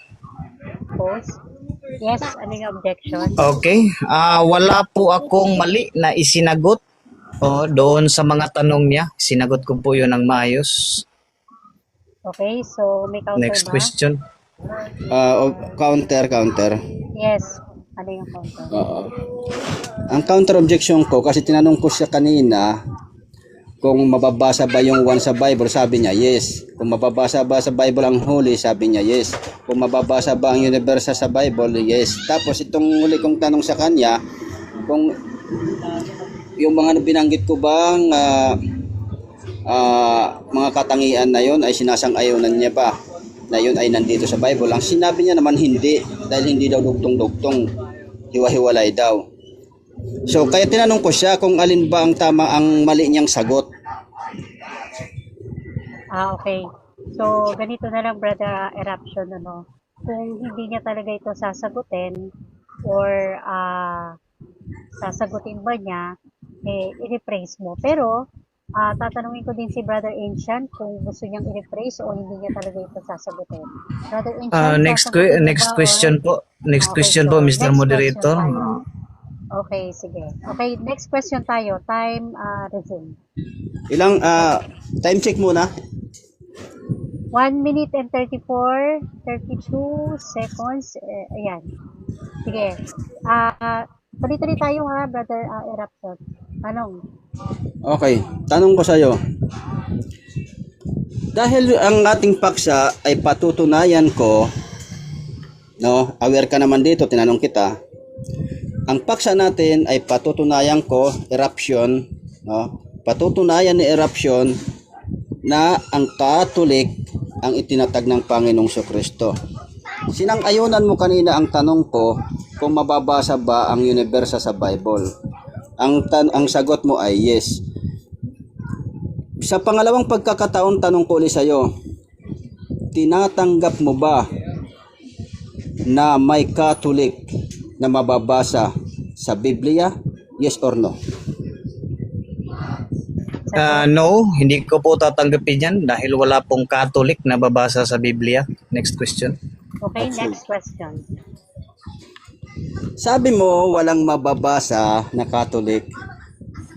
Pause. Yes, ano yung objection? Okay, wala po akong mali na isinagot doon sa mga tanong niya. Sinagot ko po yun ng maayos. Okay, so may counter Next ba? question. Counter. Yes. Ano yung counter? Oo. Ang counter objection ko, kasi tinanong ko siya kanina, Kung mababasa ba yung one sa Bible, sabi niya yes. Kung mababasa ba sa Bible ang huli, sabi niya yes. Kung mababasa ba ang universe sa Bible, yes. Tapos itong huli kong tanong sa kanya, kung yung mga binanggit ko bang mga katangian na yon ay sinasang-ayunan niya ba na yun ay nandito sa Bible? Ang sinabi niya naman hindi, dahil hindi daw dugtong-dugtong, hiwa-hiwalay daw. So kaya tinanong ko siya kung alin ba ang tama, ang mali niyang sagot. Okay. So, ganito na lang, Brother Eruption, ano. Kung hindi niya talaga ito sasagutin, or sasagutin ba niya, i-rephrase mo. Pero, tatanungin ko din si Brother Ancient kung gusto niyang i-rephrase o hindi niya talaga ito sasagutin. Brother Ancient, sasagutin mo Next ba, question po. Next Okay, question so po, Mr. next Moderator. question tayo. Okay, sige. Okay, next question tayo. Time resume. Ilang time check muna. 1 minute and 32 seconds. Ayan. Sige. Tuloy-tuloy tayo ha, Brother Eruption. Tanong. Okay, tanong ko sa iyo. Dahil ang ating paksa ay patutunayan ko, no, aware ka naman dito, tinanong kita. Ang paksa natin ay patutunayan ko, eruption, no, patutunayan ni eruption na ang Catholic ang itinatag ng Panginoong Jesucristo. Sinang-ayunan mo kanina ang tanong ko kung mababasa ba ang universe sa Bible. Ang sagot mo ay yes. Sa pangalawang pagkakataon, tanong ko ulit sa iyo, tinatanggap mo ba na may Catholic na mababasa sa Biblia? Yes or no? No, hindi ko po tatanggapin yan dahil wala pong Catholic na babasa sa Biblia. Next question. Okay, next question. Sabi mo walang mababasa na Catholic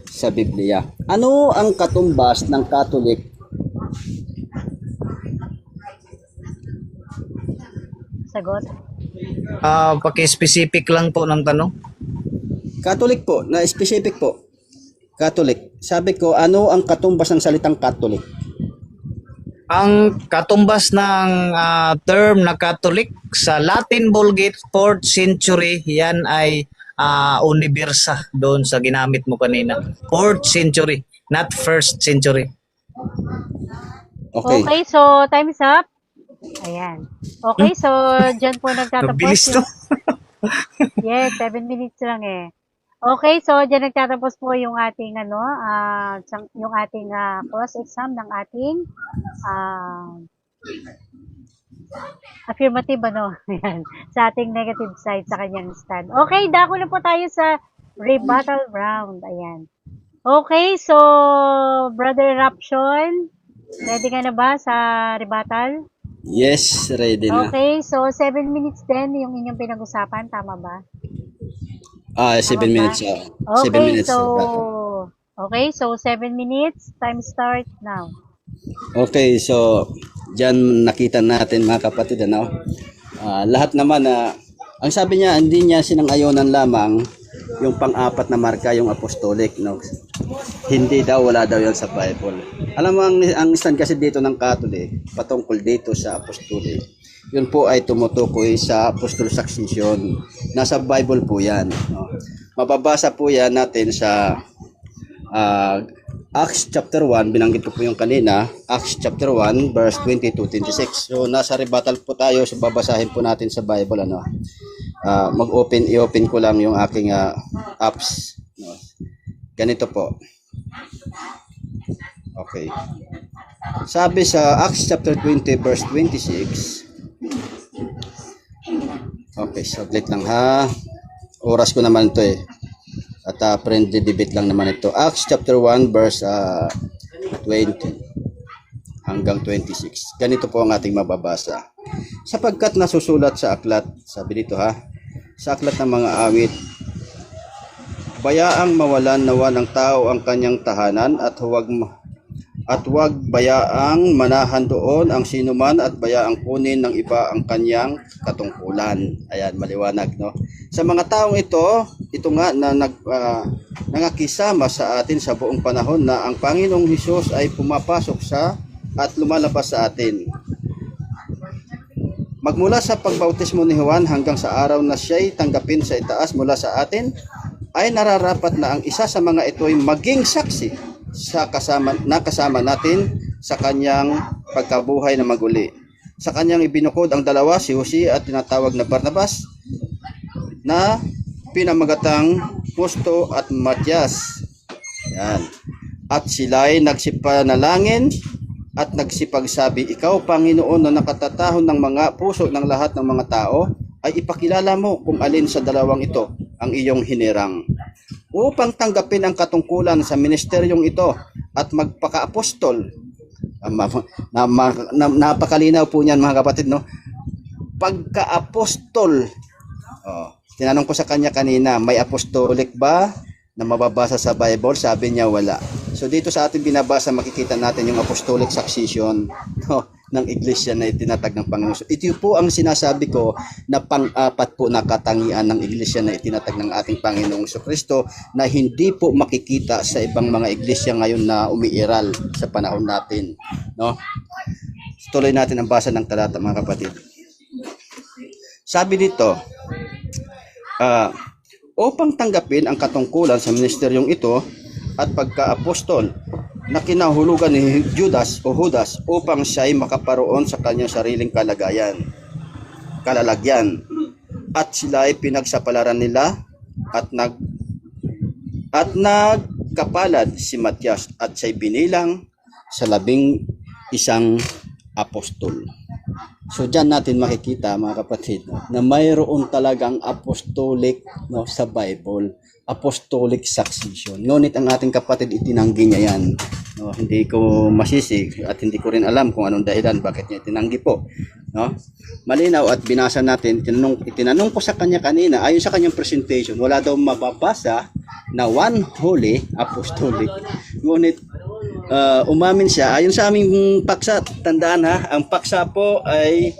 sa Biblia. Ano ang katumbas ng Catholic? Sagot. Paki-specific lang po ng tanong. Catholic po, na specific po. Catholic. Sabi ko, ano ang katumbas ng salitang Catholic? Ang katumbas ng term na Catholic sa Latin Vulgate 4th century, yan ay universa doon sa ginamit mo kanina. 4th century, not 1st century. Okay. Okay, so time's up. Ayan. Okay, so dyan po nagtatapos. Mabilis to. Yes, 7 minutes lang eh. Okay, so dyan nagtatapos po yung ating yung ating cross exam ng ating affirmative Ayan, sa ating negative side sa kanyang stand. Okay, dako na po tayo sa rebuttal round. Ayan. Okay, so Brother Eruption, ready ka na ba sa rebuttal? Yes, ready na. Okay, so 7 minutes din yung inyong pinag-usapan, tama ba? 7 minutes. 7 Okay, minutes. so 7 minutes, time start now. Okay, so diyan nakita natin mga kapatid, ano? Lahat naman ang sabi niya, hindi niya sinang-ayunan lamang yung pang-apat na marka, yung apostolic, no? Hindi daw, wala daw yan sa Bible. Alam mo, ang stand kasi dito ng Catholic, patungkol dito sa apostolic, yun po ay tumutukoy sa apostol succession. Nasa Bible po yan, no? Mababasa po yan natin sa Acts chapter 1, binanggit ko po yung kanina, Acts chapter 1, verse 22-26. So, nasa rebuttal po tayo, so babasahin po natin sa Bible, ano. I-open ko lang yung aking apps. No? Ganito po. Okay. Sabi sa Acts chapter 20, verse 26. Okay, saglit lang ha. Oras ko naman ito eh. At friendly debate lang naman ito. Acts chapter 1 verse 20 hanggang 26. Ganito po ang ating mababasa. Sapagkat nasusulat sa aklat, sabi dito ha, sa aklat ng mga awit, bayaang mawalan nawa ng tao ang kanyang tahanan at at huwag bayaang manahan doon ang sinuman at bayaang kunin ng iba ang kanyang katungkulan. Ayan, maliwanag, no? Sa mga taong ito nga na nangakisama sa atin sa buong panahon na ang Panginoong Hesus ay pumapasok sa at lumalabas sa atin. Magmula sa pagbautismo ni Juan hanggang sa araw na siya'y tanggapin sa itaas mula sa atin, ay nararapat na ang isa sa mga ito ay maging saksi sa kasama natin sa kanyang pagkabuhay na maguli. Sa kanyang ibinukod ang dalawa, si Jose at tinatawag na Barnabas, na pinamagatang Justo at Matias. Yan. At sila'y nagsipanalangin at nagsipagsabi, ikaw, Panginoon, na nakatatahon ng mga puso ng lahat ng mga tao, ay ipakilala mo kung alin sa dalawang ito ang iyong hinirang, upang tanggapin ang katungkulan sa ministeryong ito at magpaka-apostol. Napakalinaw po niyan, mga kapatid, no? Pagka-apostol. Tinanong ko sa kanya kanina, may apostolic ba na mababasa sa Bible? Sabi niya wala. So dito sa ating binabasa, makikita natin yung apostolic succession, no, ng iglesia na itinatag ng Panginoon. Ito po ang sinasabi ko na pang-apat po na katangian ng iglesia na itinatag ng ating Panginoong Kristo, na hindi po makikita sa ibang mga iglesia ngayon na umiiral sa panahon natin, no? Tuloy natin ang basa ng talata, mga kapatid. Sabi dito, upang tanggapin ang katungkulan sa ministeryong ito at pagka-apostol na kinahulugan ni Judas upang siya'y makaparoon sa kanyang sariling kalalagyan, at sila'y pinagsapalaran nila at nagkapalad si Matias at siya'y binilang sa 11 apostol. So diyan natin makikita, mga kapatid, na mayroon talagang apostolic, no, sa Bible, apostolic succession. Ngunit ang ating kapatid itinanggi niya yan. No, hindi ko masisig at hindi ko rin alam kung anong dahilan bakit niya itinanggi po. No? Malinaw at binasa natin, itinanong ko sa kanya kanina, ayon sa kanyang presentation, wala daw mababasa na one holy apostolic. Ngunit umamin siya ayon sa aming paksa. Tandaan, ha, ang paksa po ay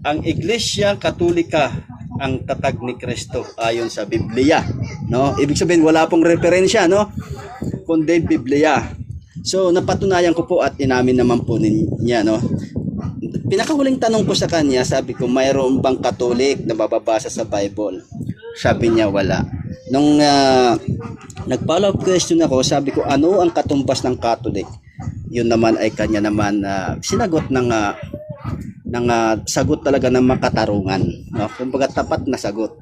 ang Iglesia Katolika ang tatag ni Kristo ayon sa Biblia, no? Ibig sabihin wala pong referensya, no, kundi Biblia. So napatunayan ko po at inamin naman po niya, no. Pinakahuling tanong ko sa kanya, sabi ko, mayroon bang Katolik na mababasa sa Bible? Sabi niya wala. Nung nag-follow up question ako, sabi ko, ano ang katumbas ng Catholic? Yun naman ay kanya naman sinagot ng sagot talaga ng makatarungan, no? Kumbaga tapat na sagot.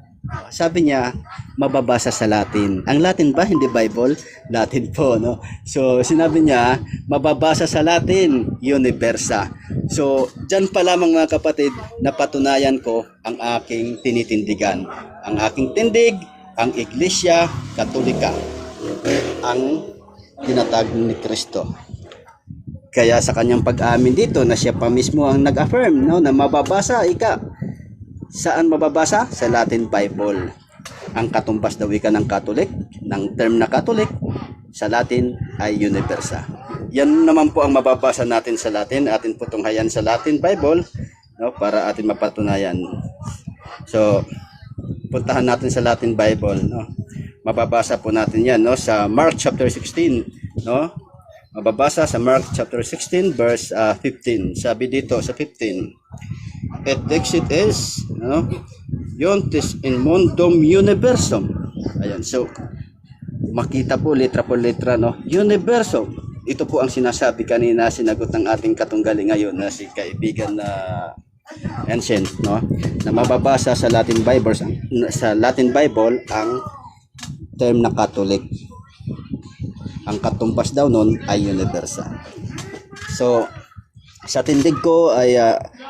Sabi niya, mababasa sa Latin. Ang Latin ba, hindi Bible? Latin po, no? So, sinabi niya, mababasa sa Latin, universa. So, dyan pa lamang, mga kapatid, napatunayan ko ang aking tinitindigan. Ang aking tindig, ang Iglesia Katolika, ang tinatag ni Kristo. Kaya sa kanyang pag-amin dito na siya pa mismo ang nag-affirm, no, na mababasa, saan mababasa? Sa Latin Bible. Ang katumbas daw wika ng Catholic, ng term na Catholic, sa Latin ay universa. Yan naman po ang mababasa natin sa Latin. Atin po tunghayan sa Latin Bible, no, para atin mapatunayan. So, puntahan natin sa Latin Bible, no. Mababasa po natin 'yan, no, sa Mark chapter 16, no. Mababasa sa Mark chapter 16 verse 15. Sabi dito sa 15, et dixit es, no, iuntis in mundum universum. Ayan, so makita po letra por letra, no, universum. Ito po ang sinasabi kanina, sinagot ng ating katunggali ngayon na si kaibigan na ancient, no, na mababasa sa Latin Bible, ang term na Catholic. Ang katumbas daw nun ay universa. So, sa tindig ko ay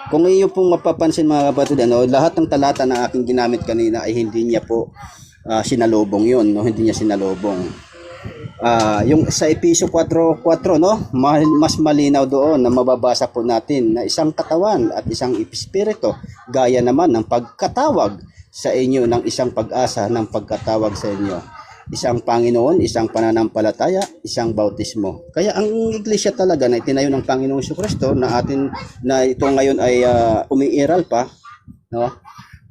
kung iyo pong mapapansin, mga kapatid, lahat ng talata na aking ginamit kanina ay hindi niya po sinalubong yun, no? Hindi niya sinalubong. Yung sa Efeso 4:4, no, mas malinaw doon na mababasa po natin na isang katawan at isang espiritu, gaya naman ng pagkatawag sa inyo ng isang pag-asa ng pagkatawag sa inyo. isang Panginoon, isang pananampalataya, isang bautismo. Kaya ang iglesia talaga na itinayo ng Panginoong Jesucristo na atin na ito ngayon ay umiiral pa, no?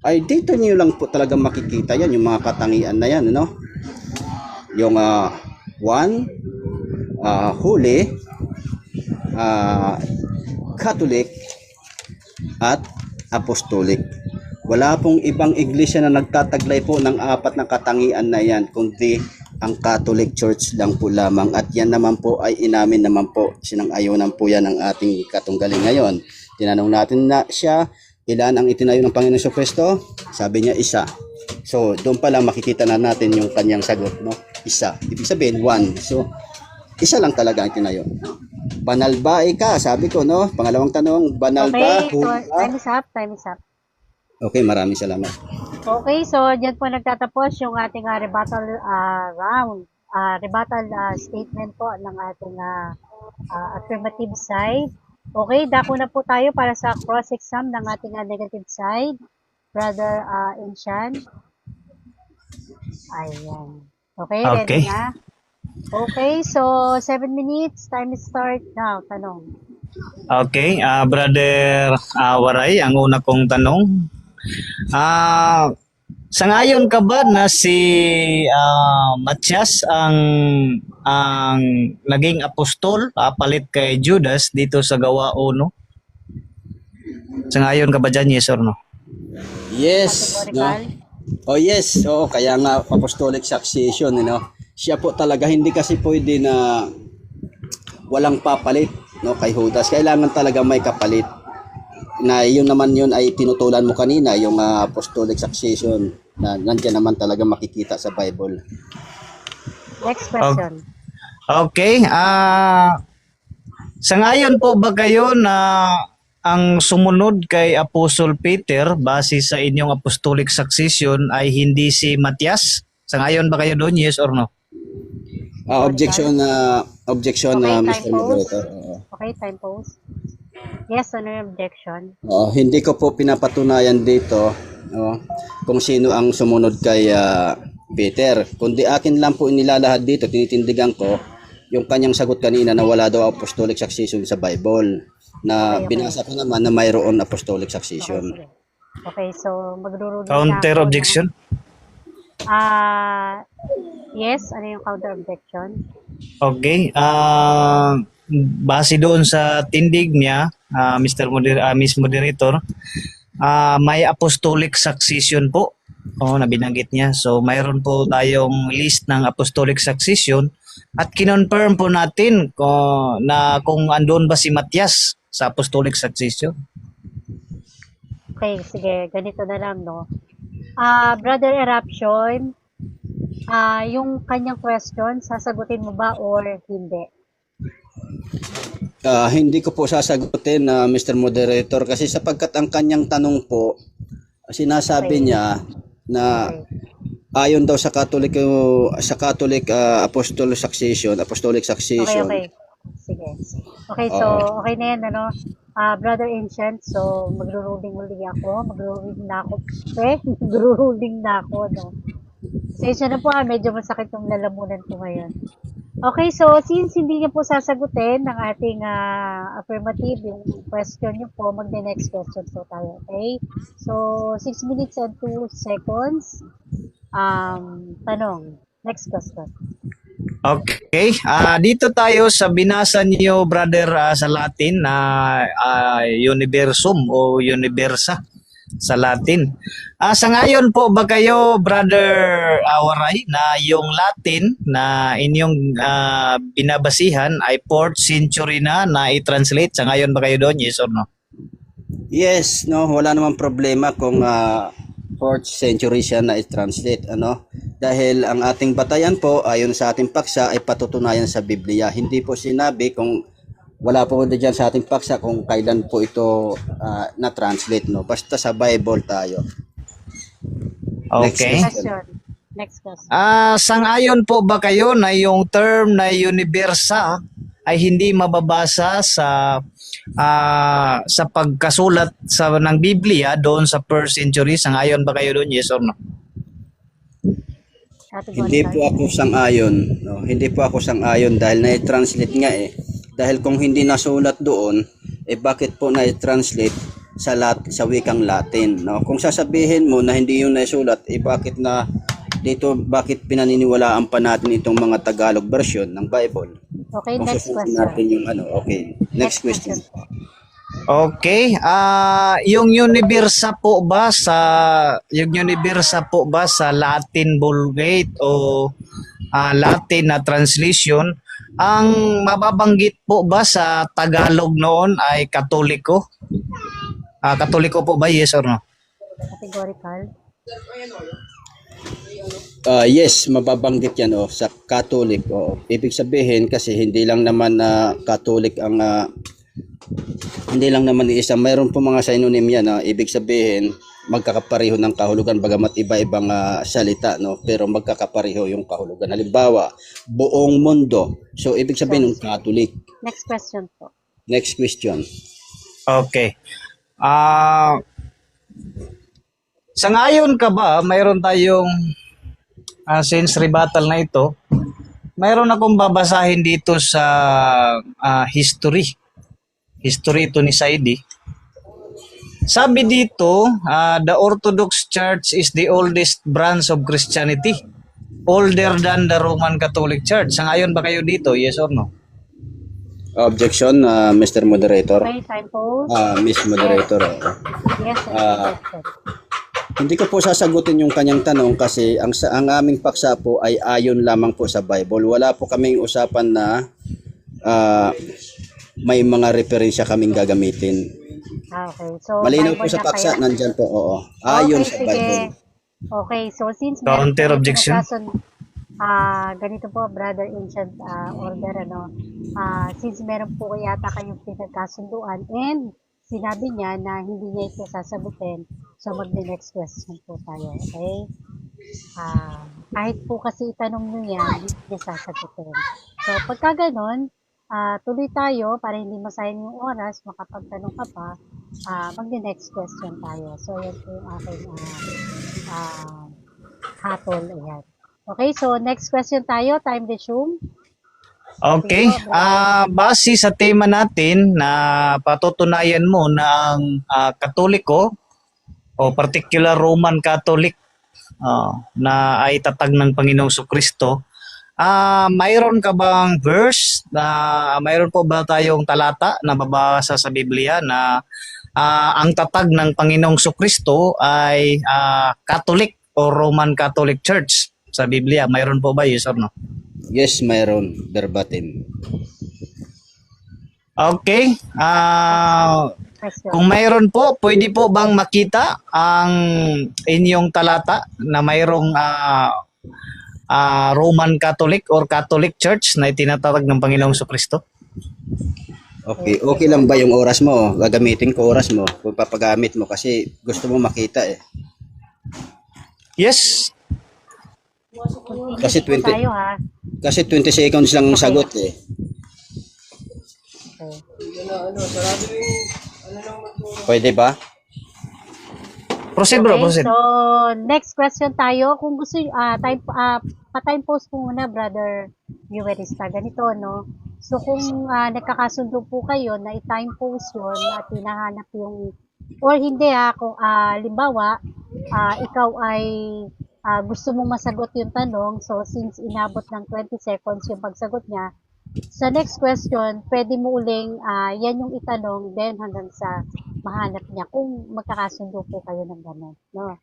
Ay dito niyo lang po talaga makikita yan, yung mga katangian na yan, no? Yung one, holy, Catholic, at apostolic. Wala pong ibang iglesia na nagtataglay po ng apat na katangian na yan, kundi ang Catholic Church lang po lamang. At yan naman po ay inamin naman po, sinang-ayunan po yan ng ating katunggaling ngayon. Tinanong natin na siya, ilan ang itinayo ng Panginoon Jesucristo? Sabi niya, isa. So, doon pa lang makikita na natin yung kanyang sagot, no? Isa. Ibig sabihin, one. So, isa lang talaga ang itinayo. Banal ba ika? Sabi ko, no? Pangalawang tanong, banal ba? Okay, so time is up, time is up. Okay, maraming salamat. Okay, so dyan po nagtatapos yung ating rebuttal round. Rebuttal statement po ng ating affirmative side. Okay, dako na po tayo para sa cross-exam ng ating negative side. Brother Inshan. Ayan. Okay, ready Okay. na? Okay, so 7 minutes. Time is start now. Tanong. Okay, Brother Waray, ang una kong tanong. Sangayon ka ba na si Matias ang naging apostol palit kay Judas dito sa Gawa 1? Sangayon ka ba dyan, yes or no? Yes, no? Categorical. Oh yes, oo, kaya nga apostolic succession, no? Siya po talaga hindi kasi pwede na walang papalit, no, kay Judas. Kailangan talaga may kapalit. Na yun naman yun ay tinutulan mo kanina, yung apostolic succession na nandiyan naman talaga makikita sa Bible. Next question. Okay, sangayon po ba kayo na ang sumunod kay Apostle Peter base sa inyong apostolic succession ay hindi si Matias? Sangayon ba kayo doon, yes or no? Objection Okay, Mr. time pause. Moderator. Okay, time pause. Yes, ano yung objection? Hindi ko po pinapatunayan dito, kung sino ang sumunod kay Peter. Kundi akin lang po inilalahad dito, tinitindigan ko yung kanyang sagot kanina na wala daw apostolic succession sa Bible. Na Okay. binasa ko naman na mayroon apostolic succession. Sige. Okay, so magruruling Counter objection? Yes, ano yung counter objection? Okay. Base doon sa tindig niya, Miss Moderator, may apostolic succession po. Na binanggit niya. So mayroon po tayong list ng apostolic succession at kinonfirm po natin na kung andun ba si Matias sa apostolic succession. Okay, sige, ganito na lang, no? Brother Eruption, yung kanyang question, sasagutin mo ba or hindi? Hindi ko po sasagutin na Mr. Moderator kasi sapagkat ang kanyang tanong po sinasabi niya na ayon daw sa Catholic apostolic succession. Okay. Sige. Okay, so okay na yan, ano? Brother Ancient, so magruruling uli ako. Magruruling na ako, no? Pasensya na po, medyo masakit yung lalamunan ko ngayon. Okay, so since hindi niyo po sasagutin ng ating affirmative, yung question niyo po, mag-next question po tayo, okay? So, 6 minutes and 2 seconds. Tanong. Next question. Okay. Dito tayo sa binasa niyo, brother, sa Latin na universum o universa sa Latin. Sa ngayon po ba kayo, brother Waray, na yung Latin na inyong binabasihan ay 4th century na i-translate? Sa ngayon ba kayo doon? Yes or no? Yes, no, wala namang problema kung 4th century siya na i-translate, dahil ang ating batayan po ayon sa ating paksa ay patutunayan sa Biblia. Hindi po sinabi kung wala po diyan sa ating paksa kung kailan po ito na-translate, no. Basta sa Bible tayo. Okay. Next question. Sang-ayon po ba kayo na yung term na universa ay hindi mababasa sa pagkasulat ng Biblia doon sa 1st century? Sang-ayon ba kayo doon? Yes or no? Hindi po Categorical. ako sang-ayon, no? Hindi po ako sang-ayon dahil na-translate nga eh. Dahil kung hindi nasulat doon, bakit po na-translate sa wikang Latin, no? Kung sasabihin mo na hindi yung nasulat, bakit pinaniniwalaan pa natin itong mga Tagalog version ng Bible? Okay, Kung next susunod question. natin yung okay. Next question. Okay, yung universa po ba sa Latin Vulgate o Latin na translation, ang mababanggit po ba sa Tagalog noon ay Katoliko? Katoliko po ba, yes or no? Categorical. Yes, mababanggit yan sa Catholic. Ibig sabihin kasi hindi lang naman Catholic ang hindi lang naman isa, mayroon po mga synonym yan ibig sabihin magkakapareho ng kahulugan bagamat iba-ibang salita, no, pero magkakapareho yung kahulugan. Halimbawa, buong mundo. So ibig sabihin ng Catholic. Next question po. Next question. Okay. Sangayon ka ba, mayroon tayong since rebuttal na ito, mayroon akong babasahin dito sa history ito ni Saidi. Sabi dito, the Orthodox Church is the oldest branch of Christianity, older than the Roman Catholic Church. Sangayon ba kayo dito, yes or no? Objection, Mr. Moderator. Okay, time pause. Miss Moderator. Yes, question. Hindi ko po sasagutin yung kanyang tanong kasi ang aming paksa po ay ayon lamang po sa Bible. Wala po kaming usapan na may mga referensya kaming gagamitin. Okay, so Malinaw po Bible sa na paksa, kayo. nandyan po, ayon Okay, sa sige. Bible. Okay, so since Counter meron po objection. ganito po, Brother Ancient Order, since meron po yata kayong pinagkasunduan and sinabi niya na hindi niya ito sasagutin, so mag-next question po tayo, okay? Kahit po kasi itanong niyo yan, hindi niya sasagutin. So pagka ganon, tuloy tayo para hindi masayang yung oras, makapagtanong ka pa, mag-next question tayo. So yan po yung aking hatol. Ayan. Okay, so next question tayo, time resume. Okay. Base sa tema natin na patutunayan mo na ang Katoliko o particular Roman Catholic na ay tatag ng Panginoong Kristo, mayroon ka bang verse mayroon po ba tayong talata na babasa sa Biblia na ang tatag ng Panginoong Kristo ay Catholic o Roman Catholic Church sa Biblia? Mayroon po ba, yes or no? Yes, mayroon. Verbatim. Okay. Question. Kung mayroon po, pwede po bang makita ang inyong talata na mayroong Roman Catholic or Catholic Church na itinatawag ng Panginoong Kristo? Okay, okay lang ba yung oras mo? Gagamitin ko oras mo kung papagamit mo kasi gusto mo makita eh. Yes. Kasi 20 tayo ha. Kasi 20 seconds lang ang sagot eh. Okay. Pwede ba? Proceed bro, Okay, proceed. so next question tayo. Kung gusto pa-time post po muna, Brother Viewερista. Ganito, no? So kung nagkakasundo po kayo na i-time post yun at hinahanap yung or hindi kung limbawa ikaw ay gusto mong masagot yung tanong, so since inabot ng 20 seconds yung pagsagot niya, sa next question, pwede mo uling yan yung itanong then hanggang sa mahanap niya kung magkakasundo po kayo ng gano'n. No?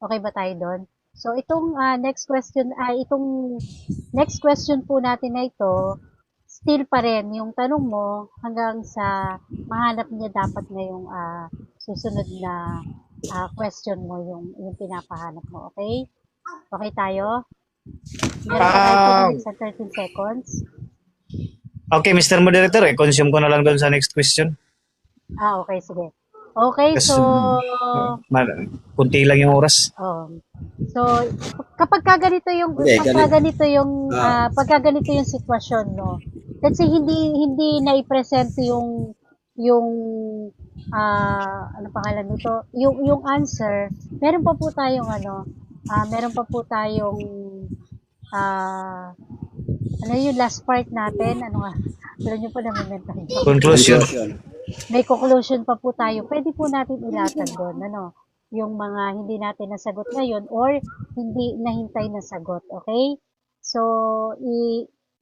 Okay ba tayo doon? So itong next question po natin na ito, still pa rin yung tanong mo hanggang sa mahanap niya dapat ngayong susunod na question mo yung pinapahanap mo. Okay? Okay tayo? Meron pa tayo 2 minutes and 13 seconds. Okay, Mr. Moderator, consume ko na lang doon sa next question. Okay, sige. Okay, Kasi, so kunti lang yung oras. so kapag ganito yung pagka ganito yung sitwasyon, no. Let's say hindi na-present yung ano pangalan nito, yung answer, meron pa po tayong ah, ano yung last part natin? Ano nga? Alam niyo pa naman yung Conclusion. may conclusion pa po tayo. Pwede po natin ilatag doon, ano, yung mga hindi natin nasagot ngayon or hindi nahintay na sagot, okay? So,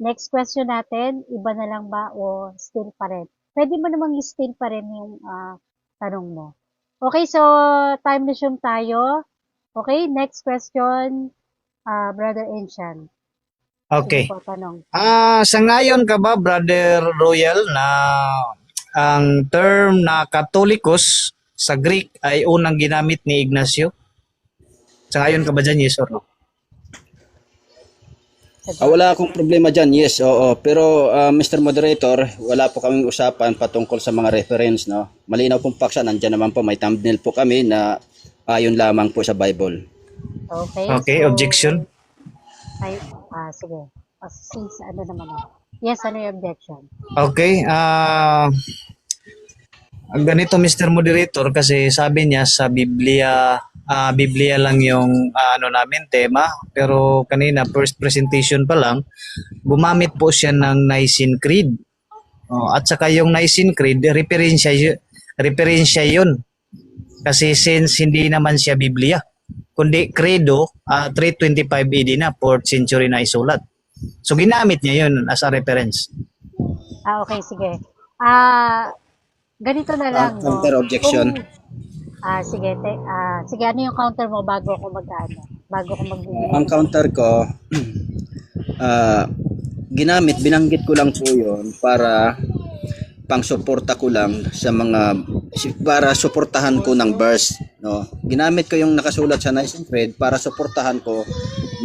next question natin, iba na lang ba o still pa rin? Pwede mo namang still pa rin yung tanong mo. Okay, so time resume tayo. Okay, next question, Brother Enchan. Okay. Sige po, tanong. Sangayon ka ba, Brother Royal, na ang term na Katolikos sa Greek ay unang ginamit ni Ignacio? Sangayon ka ba dyan, yes or no? Wala akong problema dyan, yes, oo. Pero Mr. Moderator, wala po kaming usapan patungkol sa mga reference, no? Malinaw pong paksa, nandyan naman po, may thumbnail po kami na ayon lamang po sa Bible. Okay, Okay, so, objection? Ay, sige. Since ano naman yes, ano yung objection? Okay, ganito Mr. Moderator, kasi sabi niya sa Biblia, Biblia lang yung ano namin tema, pero kanina first presentation pa lang gumamit po siya ng Nicene Creed. At saka yung Nicene Creed referensya yun, kasi since hindi naman siya Biblia kundi Credo, 325 AD na, 4th century na isulat. So ginamit niya yun as a reference. Okay, sige. Ganito na lang, no? Counter objection. Sige, sige, ano yung counter mo bago ako bago ako magbibigay? Ang counter ko, binanggit ko lang po yun para pang-suporta ko lang sa para suportahan ko ng verse, no? Ginamit ko yung nakasulat sa Nicene Creed para suportahan ko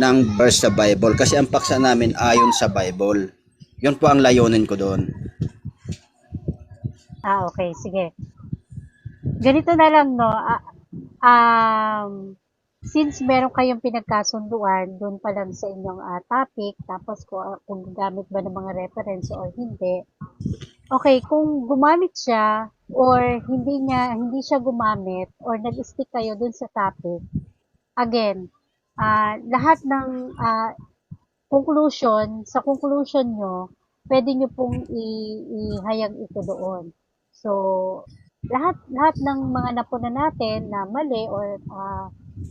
ng verse sa Bible kasi ang paksa namin ayon sa Bible. Yun po ang layunin ko doon. Okay, sige. Ganito na lang, no? Since meron kayong pinagkasunduan doon pa lang sa inyong topic, tapos kung gamit ba ng mga reference or hindi, okay, kung gumamit siya or hindi siya gumamit or nag-stick kayo doon sa topic, again, lahat ng sa conclusion nyo, pwede nyo pong ihayag ito doon. So, lahat ng mga napuna natin na mali or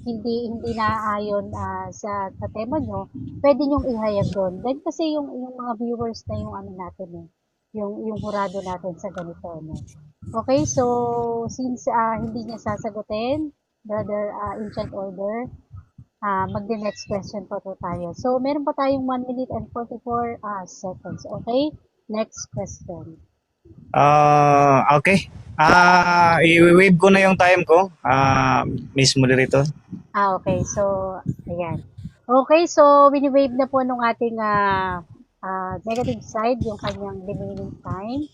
hindi naayon sa tema nyo, pwede nyong ihayag doon. Then kasi yung mga viewers na yung ano natin yung hurado natin sa ganito, no? Okay, so since hindi niya sasagutin, Brother Ancient Order, mag-the-next question po tayo. So, meron pa tayong 1 minute and 44 seconds. Okay? Next question. Okay. I-wave ko na yung time ko, Miss Moderator. Okay. So, ayan. Okay, so wini-wave na po nung ating negative side yung kanyang remaining time.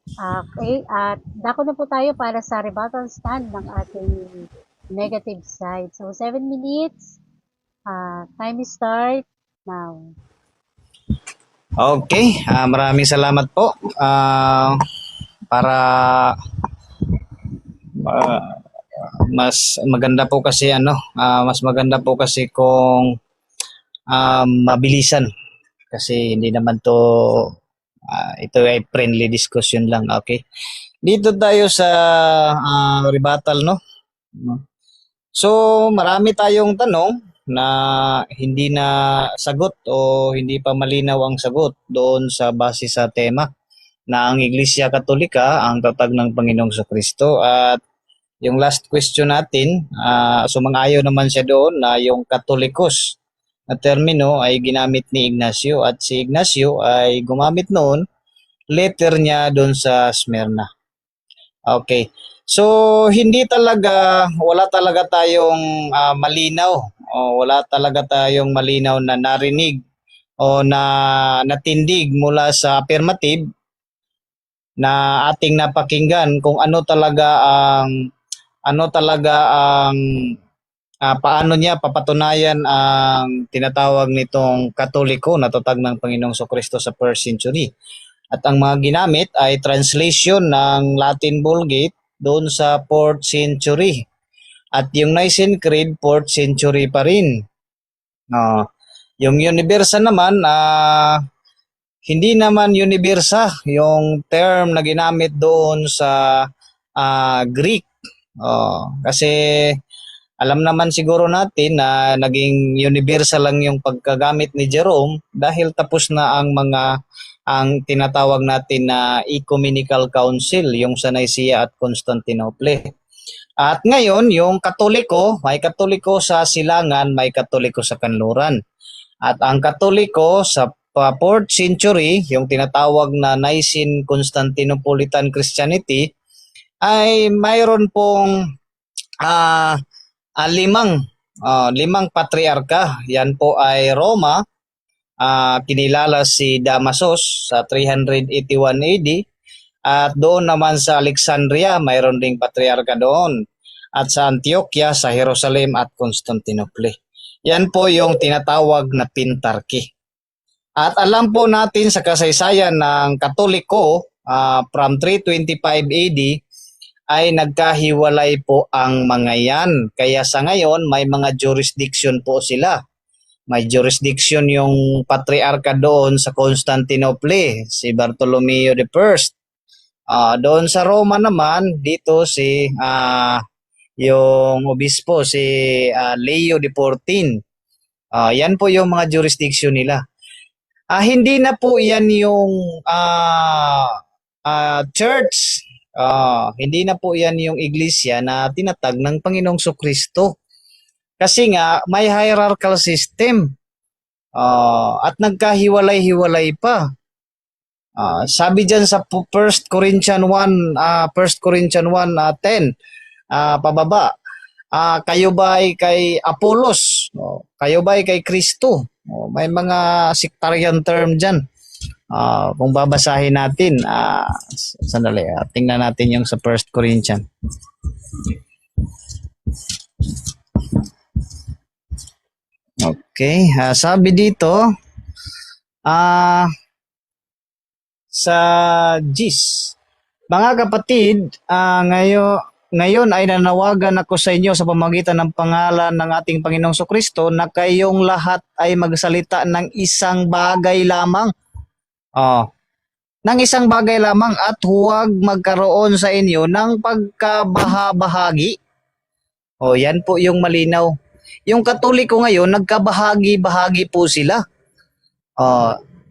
Okay, at dako na po tayo para sa rebuttal stand ng ating negative side. So, 7 minutes. Time is start now. Okay, maraming salamat po. Para mas maganda po kasi kung mabilisan, kasi hindi naman ito ay friendly discussion lang. Okay, dito tayo sa rebuttal, no? So marami tayong tanong na hindi na sagot o hindi pa malinaw ang sagot doon sa base sa tema na ang Iglesia Katolika ang tatag ng Panginoong Jesucristo. At yung last question natin, sumang-ayon naman siya doon na yung Katolikos na termino ay ginamit ni Ignacio, at si Ignacio ay gumamit noon letter niya doon sa Smyrna. Okay. So wala talaga tayong malinaw, o wala talaga tayong malinaw na narinig o na natindig mula sa affirmative na ating napakinggan kung ano talaga ang paano niya papatunayan ang tinatawag nitong Katoliko na tatag ng Panginoong Jesucristo sa 1st century. At ang mga ginamit ay translation ng Latin Vulgate doon sa 4th century. At yung Nicene Creed, 4th century pa rin. Yung universal naman, hindi naman universa yung term na ginamit doon sa Greek. Kasi alam naman siguro natin na naging universal lang yung pagkagamit ni Jerome dahil tapos na ang tinatawag natin na Ecumenical Council, yung sa Nicaea at Constantinople. At ngayon, yung Katoliko, may Katoliko sa Silangan, may Katoliko sa Kanluran. At ang Katoliko sa 4th century, yung tinatawag na Nicene Constantinopolitan Christianity, ay mayroon pong limang patriarka. Yan po ay Roma, kinilala si Damasus sa 381 AD. At doon naman sa Alexandria, mayroon ding patriarka doon. At sa Antioquia, sa Jerusalem at Constantinople. Yan po yung tinatawag na Pentarchy. At alam po natin sa kasaysayan ng Katoliko, from 325 AD, ay nagkahiwalay po ang mga yan. Kaya sa ngayon, may mga jurisdiction po sila. May jurisdiction yung patriarka doon sa Constantinople, si Bartolomeo I. Doon sa Roma naman, dito si yung obispo, si Leo XIV. Yan po yung mga jurisdiction nila. Hindi na po yan yung church. Hindi na po yan yung iglesia na tinatag ng Panginoong Sukristo. Kasi nga, may hierarchical system. At nagkahiwalay-hiwalay pa. Sabi dyan sa 1 Corinthians 1, 10, pababa, kayo ba ay kay Apollos? Kayo ba ay kay Kristo? May mga sectarian term dyan. Kung babasahin natin, sandali, tingnan natin yung sa 1 Corinthians. Okay, sabi dito, sa GIS. Mga kapatid, ngayon ay nanawagan ako sa inyo sa pamamagitan ng pangalan ng ating Panginoong Sukristo na kayong lahat ay magsalita ng isang bagay lamang. Ng isang bagay lamang at huwag magkaroon sa inyo ng pagkabahabahagi. Yan po yung malinaw. Yung Katoliko ngayon, nagkabahagi-bahagi po sila.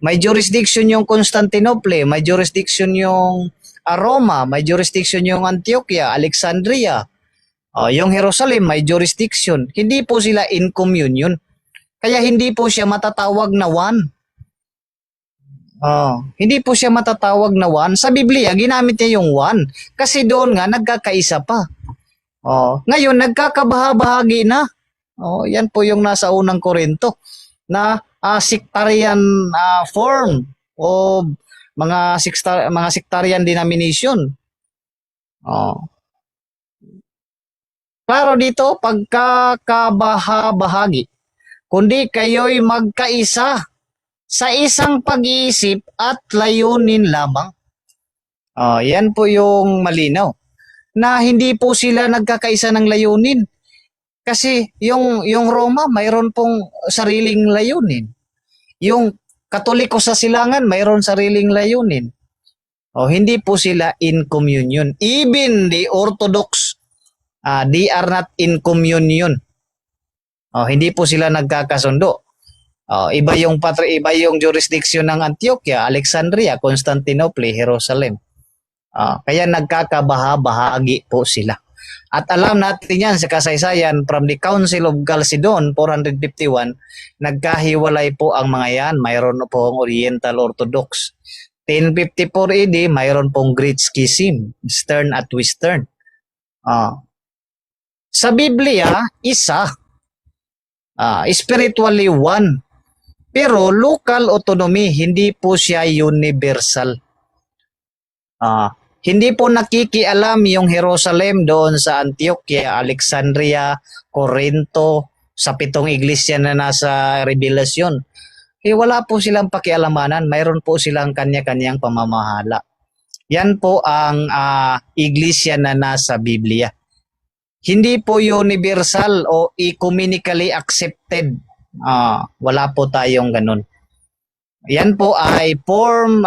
May jurisdiction yung Constantinople, may jurisdiction yung Roma, may jurisdiction yung Antioquia, Alexandria, yung Jerusalem, may jurisdiction. Hindi po sila in communion. Kaya hindi po siya matatawag na one. Hindi po siya matatawag na one. Sa Biblia, ginamit niya yung one. Kasi doon nga, nagkakaisa pa. Ngayon, nagkakabahabahagi na. Yan po yung nasa unang Korinto na sectarian form o mga sectarian denomination. Klaro dito, pagkakabahabahagi. Kundi kayo'y magkaisa sa isang pag-iisip at layunin lamang. Yan po yung malinaw. Na hindi po sila nagkakaisa ng layunin. Kasi yung Roma, mayroon pong sariling layunin. Yung Katoliko sa Silangan, mayroon sariling layunin. Hindi po sila in communion. Even the Orthodox, they are not in communion. Hindi po sila nagkakasundo. Iba yung jurisdiction ng Antioquia, Alexandria, Constantinople, Jerusalem. Kaya nagkakabahabahagi po sila. At alam natin yan sa kasaysayan from the Council of Chalcedon 451, nagkahiwalay po ang mga yan. Mayroon pong Oriental Orthodox. 1054 AD, mayroon pong Great Schism, Eastern at Western. Sa Biblia, isa. Spiritually one. Pero local autonomy, hindi po siya universal. Hindi po nakikialam yung Jerusalem doon sa Antioquia, Alexandria, Corinto, sa 7 iglesia na nasa Revelasyon. Wala po silang pakialamanan, mayroon po silang kanya-kanyang pamamahala. Yan po ang iglesia na nasa Biblia. Hindi po universal o ecumenically accepted Wala po tayong ganun. Yan po ay form,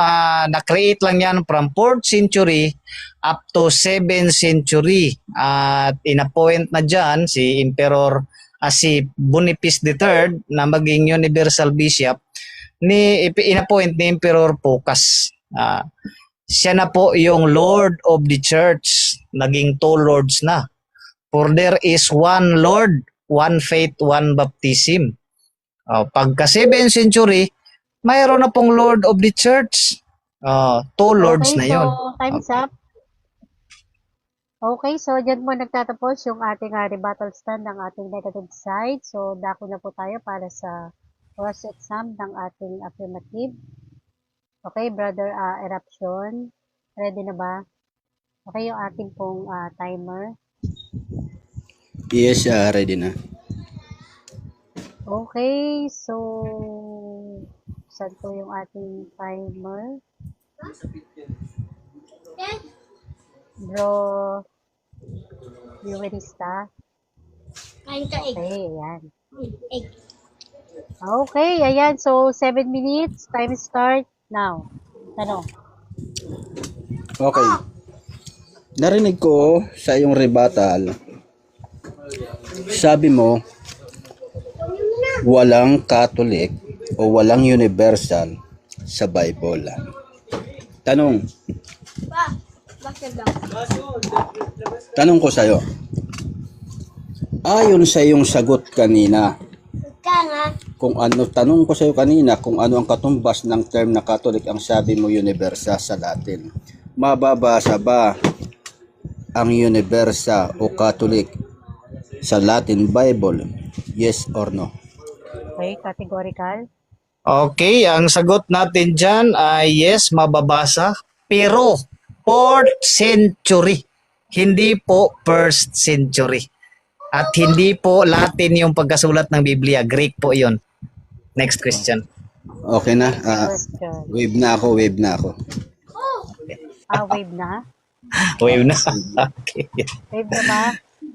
na-create lang yan from 4th century up to 7th century. At inappoint na dyan si Emperor, si Boniface III na maging Universal Bishop, inappoint ni Emperor Phocas. Siya na po yung Lord of the Church, naging 2 lords na. For there is one Lord, one faith, one baptism. Pagka 7th century, mayroon na pong Lord of the Church. 2 lords na yon. So, time's up. Okay, so dyan po nagtatapos yung ating rebuttal stand ng ating negative side. So, dako na po tayo para sa cross exam ng ating affirmative. Okay, brother Eruption, ready na ba? Okay, yung ating pong timer. Yes, ready na. Okay, so saan po yung ating timer? Bro, Viewista. Okay, ayan. Okay, ayan. So, 7 minutes. Time start now. Tanong. Okay. Narinig ko sa iyong rebuttal, sabi mo, walang Catholic o walang universal sa Bible. Tanong. Tanong ko sa'yo. Ayon sa iyong sagot kanina, tanong ko sa'yo kanina kung ano ang katumbas ng term na Catholic, ang sabi mo universal sa Latin. Mababasa ba ang universal o Catholic sa Latin Bible? Yes or no? Okay, categorical. Okay, ang sagot natin dyan ay yes, mababasa. Pero 4th century, hindi po 1st century. At hindi po Latin yung pagkasulat ng Biblia, Greek po yon. Next question. Okay na. Question. Wave na ako. Wave na? Wave na. Okay. Wave na ba?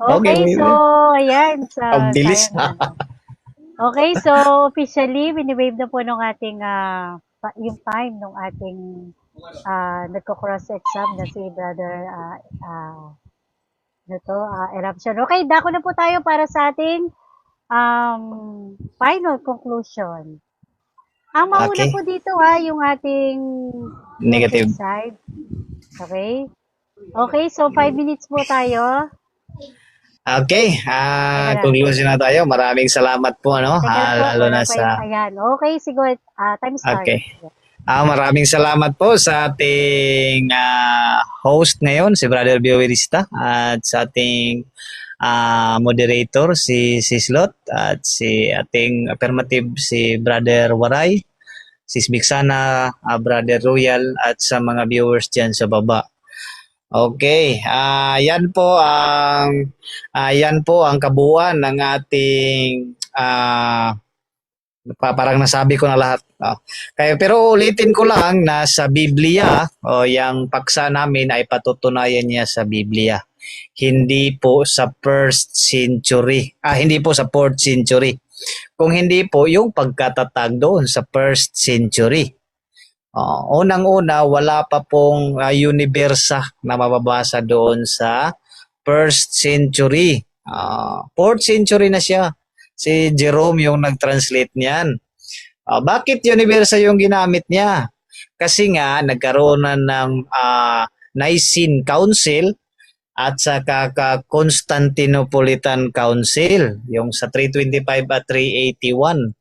Okay, Okay, wave so, ayan. Ang bilis. Okay, so, officially, wini-wave na po nung ating, yung time nung ating nagko-cross exam na si Brother Eruption. Okay, dako na po tayo para sa ating final conclusion. Ang mauna Okay. po dito yung ating Negative. side. Okay? Okay, so 5 minutes po tayo. Okay, conclusion na tayo. Maraming salamat po, Teka lang po, lalo wala na pa yung- sa... Ayan, okay, siguro, time start. Okay. Maraming salamat po sa ating host ngayon, si Brother Biowerista, at sa ating moderator, si Slot, at si ating affirmative, si Brother Waray, si Biksana, Brother Royal, at sa mga viewers dyan sa baba. Okay, yan po ang kabuuan ng ating parang nasabi ko na lahat. Kaya pero ulitin ko lang na sa Biblia yung paksa namin ay patutunayan niya sa Biblia. Hindi po sa 1st century. Hindi po sa 4th century. Kung hindi po yung pagkatatag doon sa 1st century. Unang-una, wala pa pong universa na mababasa doon sa 1st century. 4th century na siya. Si Jerome yung nag-translate niyan. Bakit universa yung ginamit niya? Kasi nga, nagkaroon na ng Nicene Council at saka Constantinopolitan Council, yung sa 325 at 381.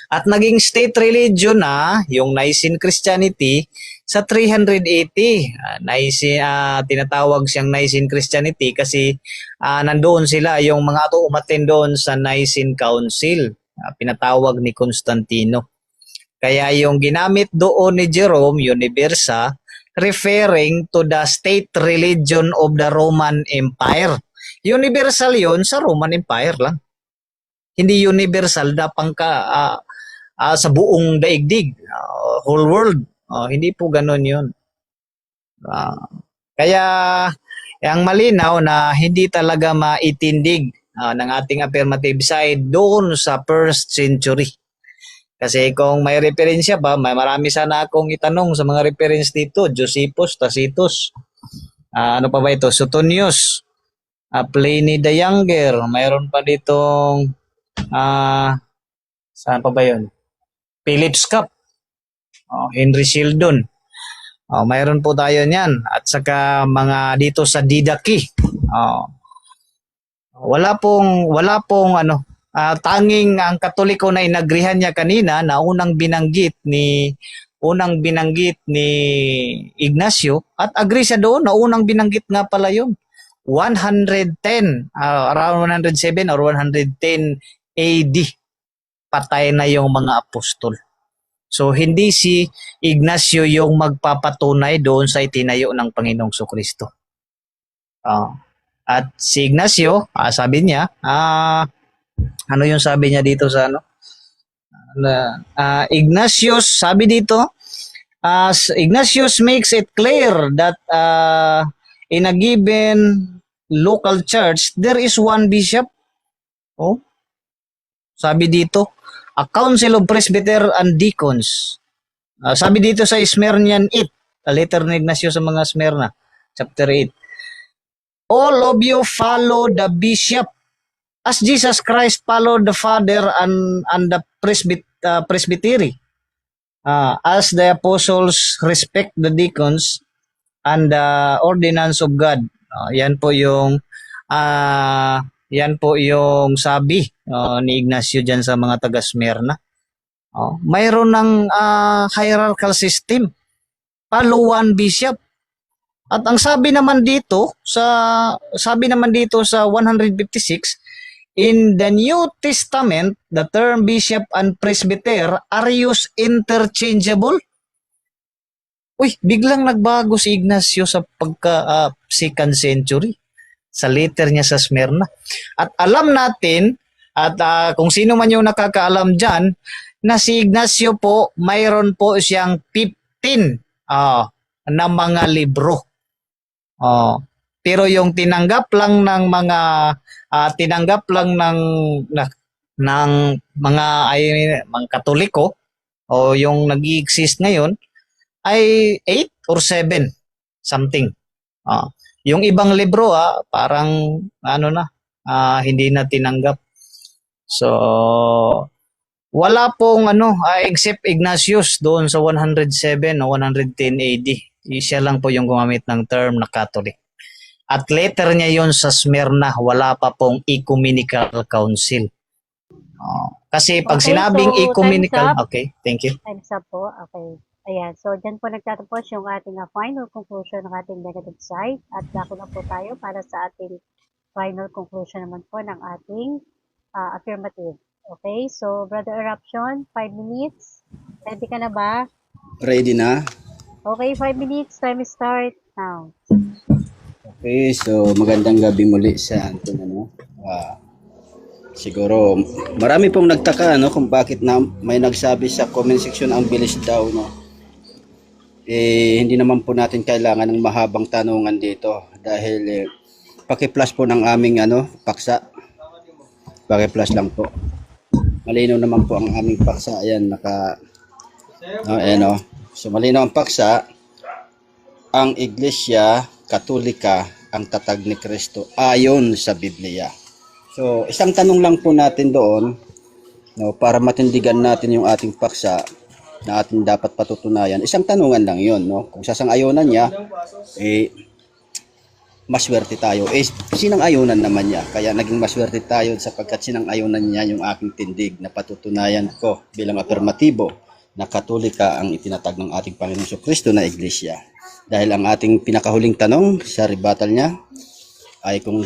At naging state religion na yung Nicene Christianity sa 380. Tinatawag siyang Nicene Christianity kasi nandoon sila yung mga umattend doon sa Nicene Council. Pinatawag ni Constantino. Kaya yung ginamit doon ni Jerome, Universa, referring to the state religion of the Roman Empire. Universal yon sa Roman Empire lang. Hindi universal na sa buong daigdig, whole world. Hindi po ganun yun. Kaya ang malinaw na hindi talaga maitindig ng ating affirmative side doon sa first century. Kasi kung may referensya ba, marami sana akong itanong sa mga reference dito. Josephus, Tacitus, ano pa ba ito? Suetonius, Pliny the Younger, mayroon pa ditong, saan pa ba yun? Philip's Cup, Henry Sheldon. Mayroon po tayo niyan. At saka mga dito sa Didache. Wala pong tanging ang Katoliko na inagrihan niya kanina na unang binanggit ni Ignacio, at agree siya doon na unang binanggit nga pala yun. 110, around 107 or 110 AD, patay na yung mga apostol. So hindi si Ignacio yung magpapatunay doon sa itinayo ng Panginoong Jesucristo. At si Ignacio, sabi niya, ano yung sabi niya dito sa Ignatius, sabi dito, Ignatius makes it clear that in a given local church, there is one bishop. Sabi dito, a council of presbyter and deacons. Sabi dito sa Smyrnian 8, a letter ni Ignacio sa mga Smyrna, chapter 8. All of you follow the bishop as Jesus Christ followed the Father and the presbytery. As the apostles respect the deacons and the ordinance of God. Yan po yung sabi ni Ignacio diyan sa mga taga Smyrna. Mayroon ng hierarchical system. Follow one bishop. At ang sabi naman dito sa 156, in the New Testament, the term bishop and presbyter are used interchangeable. Biglang nagbago si Ignacio sa pagka second century sa letter niya sa Smyrna. At alam natin, at kung sino man yung nakakaalam dyan, na si Ignacio po, mayroon po siyang 15 na mga libro. Pero yung tinanggap lang ng mga Katoliko o yung nag-i-exist ngayon ay 8 or 7 something. Yung ibang libro parang hindi na tinanggap. So wala pong except Ignatius doon sa 107 o 110 AD. Siya lang po yung gumamit ng term na Catholic. At later niya yon sa Smyrna, wala pa pong ecumenical council. Kasi pag sinabing ecumenical, okay, thank you. Time's up po. Okay. Ayan. So, dyan po nagtatapos yung ating final conclusion ng ating negative side. At dako na po tayo para sa ating final conclusion naman po ng ating affirmative. Okay. So, Brother Eruption, 5 minutes. Ready ka na ba? Ready na? Okay, 5 minutes. Time start now. Okay, so magandang gabi muli sa ating siguro marami pong nagtaka kung bakit may nagsabi sa comment section ang bilis daw hindi naman po natin kailangan ng mahabang tanungan dito dahil paki-plus po ng aming paksa. Paki-plus lang po. Malinaw naman po ang aming paksa. Ayan, So malinaw ang paksa. Ang Iglesia Katolika ang tatag ni Kristo ayon sa Biblia. So, isang tanong lang po natin doon para matindigan natin yung ating paksa na ating dapat patutunayan. Isang tanungan lang yun. Kung sasang-ayunan niya, maswerte tayo. Sinang-ayunan naman niya. Kaya naging maswerte tayo sapagkat sinang-ayunan niya yung aking tindig na patutunayan ko bilang afirmatibo na Katolika ang itinatag ng ating Panginoong Jesucristo na Iglesia. Dahil ang ating pinakahuling tanong sa rebuttal niya ay kung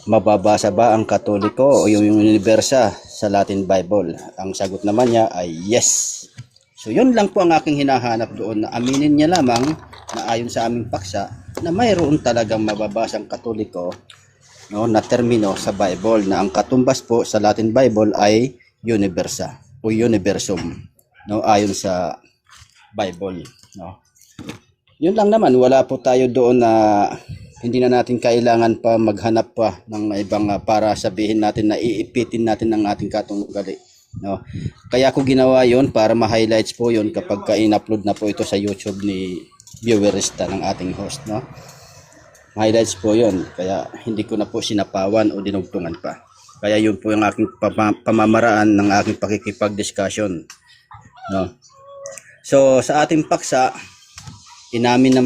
mababasa ba ang Katoliko o yung universa sa Latin Bible. Ang sagot naman niya ay yes. So yun lang po ang aking hinahanap doon, na aminin niya lamang na ayon sa aming paksa na mayroon talagang mababasang Katoliko na termino sa Bible, na ang katumbas po sa Latin Bible ay universa o universum ayon sa Bible. Yun lang naman, wala po tayo doon na hindi na natin kailangan pa maghanap pa ng ibang para sabihin natin na iipitin natin ang ating katunggali, no? Kaya ko ginawa yon para ma-highlights po yon kapag in-upload na po ito sa YouTube ni Viewerista ng ating host, no? Highlights po yon, kaya hindi ko na po sinapawan o dinugtungan pa. Kaya yun po yung aking pamamaraan ng aking pakikipag-discussion, no? So sa ating paksa, inamin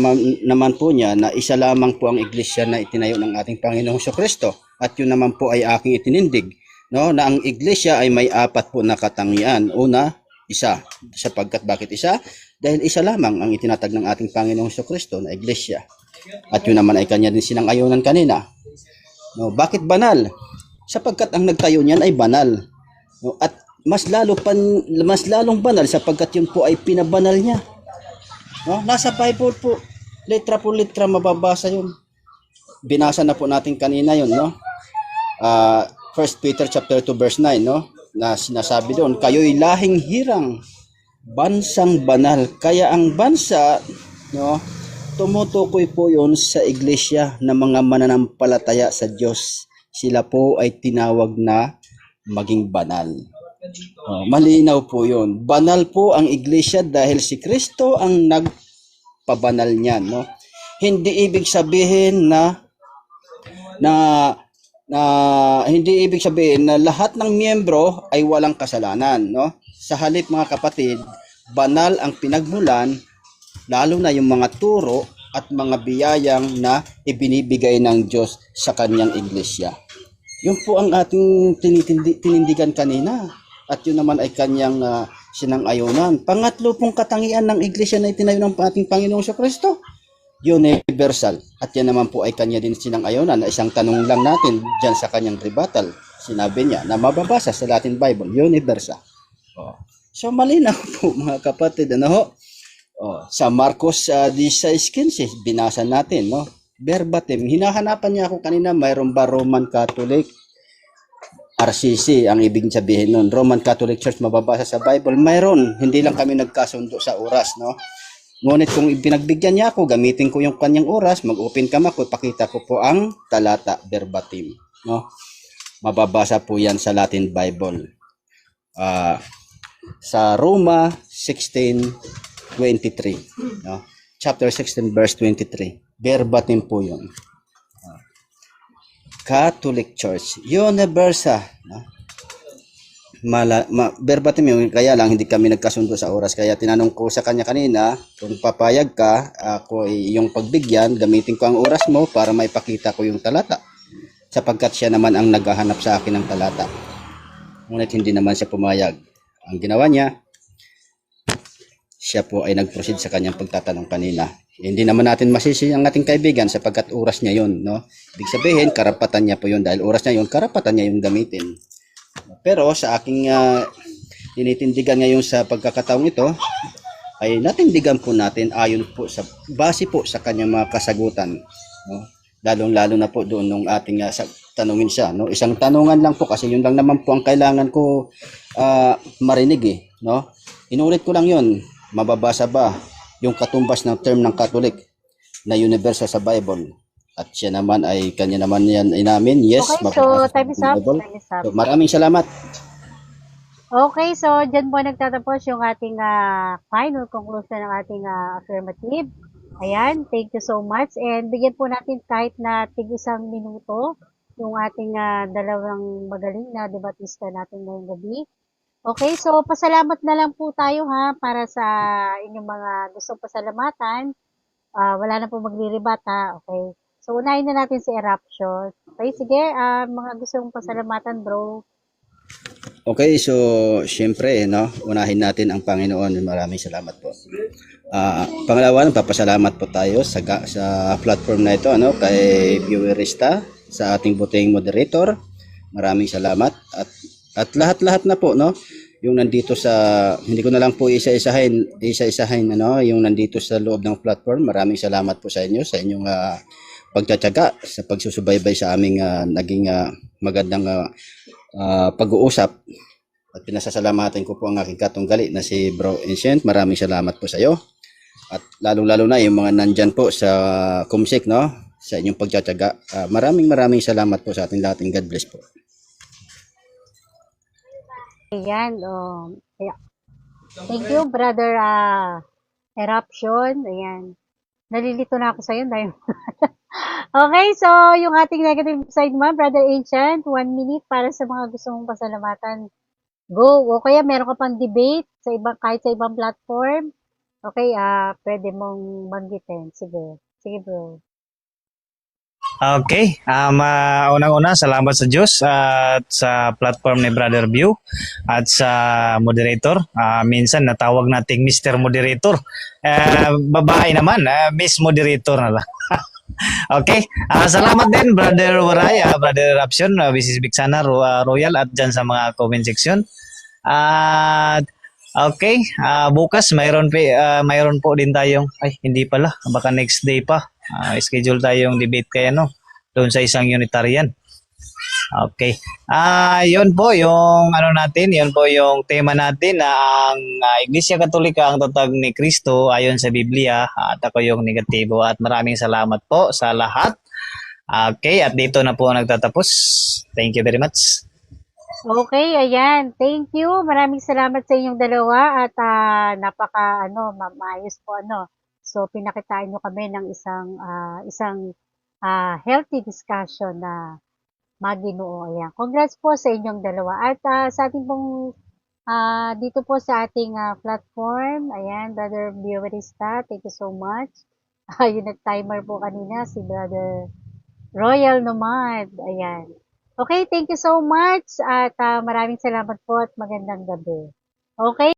naman po niya na isa lamang po ang iglesia na itinayo ng ating Panginoong Jesucristo, at yun naman po ay aking itinindig, no, na ang iglesia ay may apat po na katangian. Una, isa. Sapagkat bakit isa? Dahil isa lamang ang itinatag ng ating Panginoong Jesucristo na iglesia. At yun naman ay kanya din sinang-ayunan kanina. No, bakit banal? Sapagkat ang nagtayo niyan ay banal. No, at mas lalong banal sapagkat yun po ay pinabanal niya. No, nasa Bible po, po litra mababasa yun. Binasa na po natin kanina yun, no? 1 Peter chapter 2 verse 9, no? Na sinasabi doon, kayo'y lahing hirang, bansang banal. Kaya ang bansa, no, tumutukoy po yun sa iglesia na mga mananampalataya sa Diyos. Sila po ay tinawag na maging banal. Malinaw po yun. Banal po ang iglesia dahil si Kristo ang nagpabanal niyan, no? Hindi ibig sabihin na hindi ibig sabihin na lahat ng miyembro ay walang kasalanan, no? Sa halip, mga kapatid, banal ang pinagmulan, lalo na yung mga turo at mga biyayang na ibinibigay ng Diyos sa kanyang iglesia. Yun po ang ating tinindigan kanina. At yun naman ay kanyang sinang-ayunan. Pangatlo pong katangian ng iglesia na itinayo ng ating Panginoong Jesucristo, universal. At yan naman po ay kanya din sinang-ayunan na isang tanong lang natin dyan sa kanyang rebuttal. Sinabi niya na mababasa sa Latin Bible, universal. So malinaw po, mga kapatid, ano ho? Sa Marcos 16:15, binasa natin, no? Verbatim. Hinahanapan niya ako kanina, mayroon ba Roman Catholic? RCC ang ibig sabihin nun. Roman Catholic Church mababasa sa Bible. Mayroon. Hindi lang kami nagkasundo sa oras, no? Ngunit kung pinagbigyan niya ako, gamitin ko yung kanyang oras, mag-open cam ako, ipakita ko po ang talata verbatim, no? Mababasa po yan sa Latin Bible. Sa Roma 16:23, no? Chapter 16 verse 23. Verbatim po yun. Catholic Church, universal, no? Verbatim yun, kaya lang hindi kami nagkasundo sa oras. Kaya tinanong ko sa kanya kanina, kung papayag ka, ako yung pagbigyan, gamitin ko ang oras mo para maipakita ko yung talata. Sapagkat siya naman ang naghahanap sa akin ng talata. Ngunit hindi naman siya pumayag. Ang ginawa niya, siya po ay nag-proceed sa kanyang pagtatanong kanina. Hindi naman natin masisi ang ating kaibigan sapagkat oras niya yun, no? Ibig sabihin, karapatan niya po yun. Dahil oras niya yun, karapatan niya yung gamitin. Pero sa aking tinitindigan ngayon sa pagkakataong ito, ay natindigan po natin ayon po sa base po sa kanyang mga kasagutan, no? Lalong-lalo na po doon nung ating tanungin siya, no? Isang tanungan lang po kasi yun lang naman po ang kailangan ko marinig, no? Inulit ko lang yun. Mababasa ba yung katumbas ng term ng Catholic na universal sa Bible? At siya naman ay kanya naman yan inamin. Yes, okay, so time is up. Bible. Time is up. So, maraming salamat. Okay, so dyan po nagtatapos yung ating final conclusion ng ating affirmative. Ayan, thank you so much. And bigyan po natin kahit na tig-isang minuto yung ating dalawang magaling na debatista natin ngayong gabi. Okay, so pasalamat na lang po tayo para sa inyong mga gustong pasalamatan. Wala na po magre-rebat okay. So unahin na natin si Eruption. Okay, sige, mga gustong pasalamatan, bro. Okay, so syempre, no, unahin natin ang Panginoon. Maraming salamat po. Pangalawa, papasalamat po tayo sa platform na ito, ano, kay Viewerista, sa ating buting moderator. Maraming salamat at lahat-lahat na po, no, yung nandito sa, hindi ko na lang po isa-isahin ano, yung nandito sa loob ng platform. Maraming salamat po sa inyo, sa inyong pagtsatsaga sa pagsusubaybay sa aming naging magandang pag-uusap. At pinasasalamatan ko po ang aking katunggali na si Bro Ancient. Maraming salamat po sa iyo. At lalo-lalo na yung mga nandyan po sa Kumsik, no? sa inyong pagtsatsaga. Maraming salamat po sa ating lahat and God bless po. Ayan, yeah. Thank you, brother Eruption. Ayan. Nalilito na ako sa'yo dahil okay, so yung ating negative side naman, Brother Ancient, 1 minute para sa mga gusto mong pasalamatan. Go. O kaya meron ka pang debate sa ibang, kahit sa ibang platform. Okay, pwede mong banggitin. Sige. Sige, bro. Okay, unang-una, salamat sa Diyos at sa platform ni Brother View at sa moderator. Minsan natawag nating Mr. Moderator. Babae naman, Miss Moderator na lang. Okay, salamat din Brother Waray, Brother Raption, Mrs. Biksana, Royal at dyan sa mga comment section. At okay, bukas mayroon po din tayong, hindi pala, baka next day pa. Schedule tayong debate kaya doon sa isang Unitarian. Okay. Yun po yung yun po yung tema natin na ang Iglesia Katolika ang tatag ni Kristo ayon sa Biblia at ako yung negatibo at maraming salamat po sa lahat. Okay, at dito na po nagtatapos. Thank you very much. Okay, ayan. Thank you. Maraming salamat sa inyong dalawa at maayos po So pinakitaan nyo kami ng isang healthy discussion na Maginoo. Ayan. Congrats po sa inyong dalawa. At sa ating pong dito po sa ating platform, ayan, Brother Bioverista, thank you so much. Yung nag-timer po kanina, si Brother Royal Nomad. Ayan. Okay, thank you so much at maraming salamat po at magandang gabi. Okay?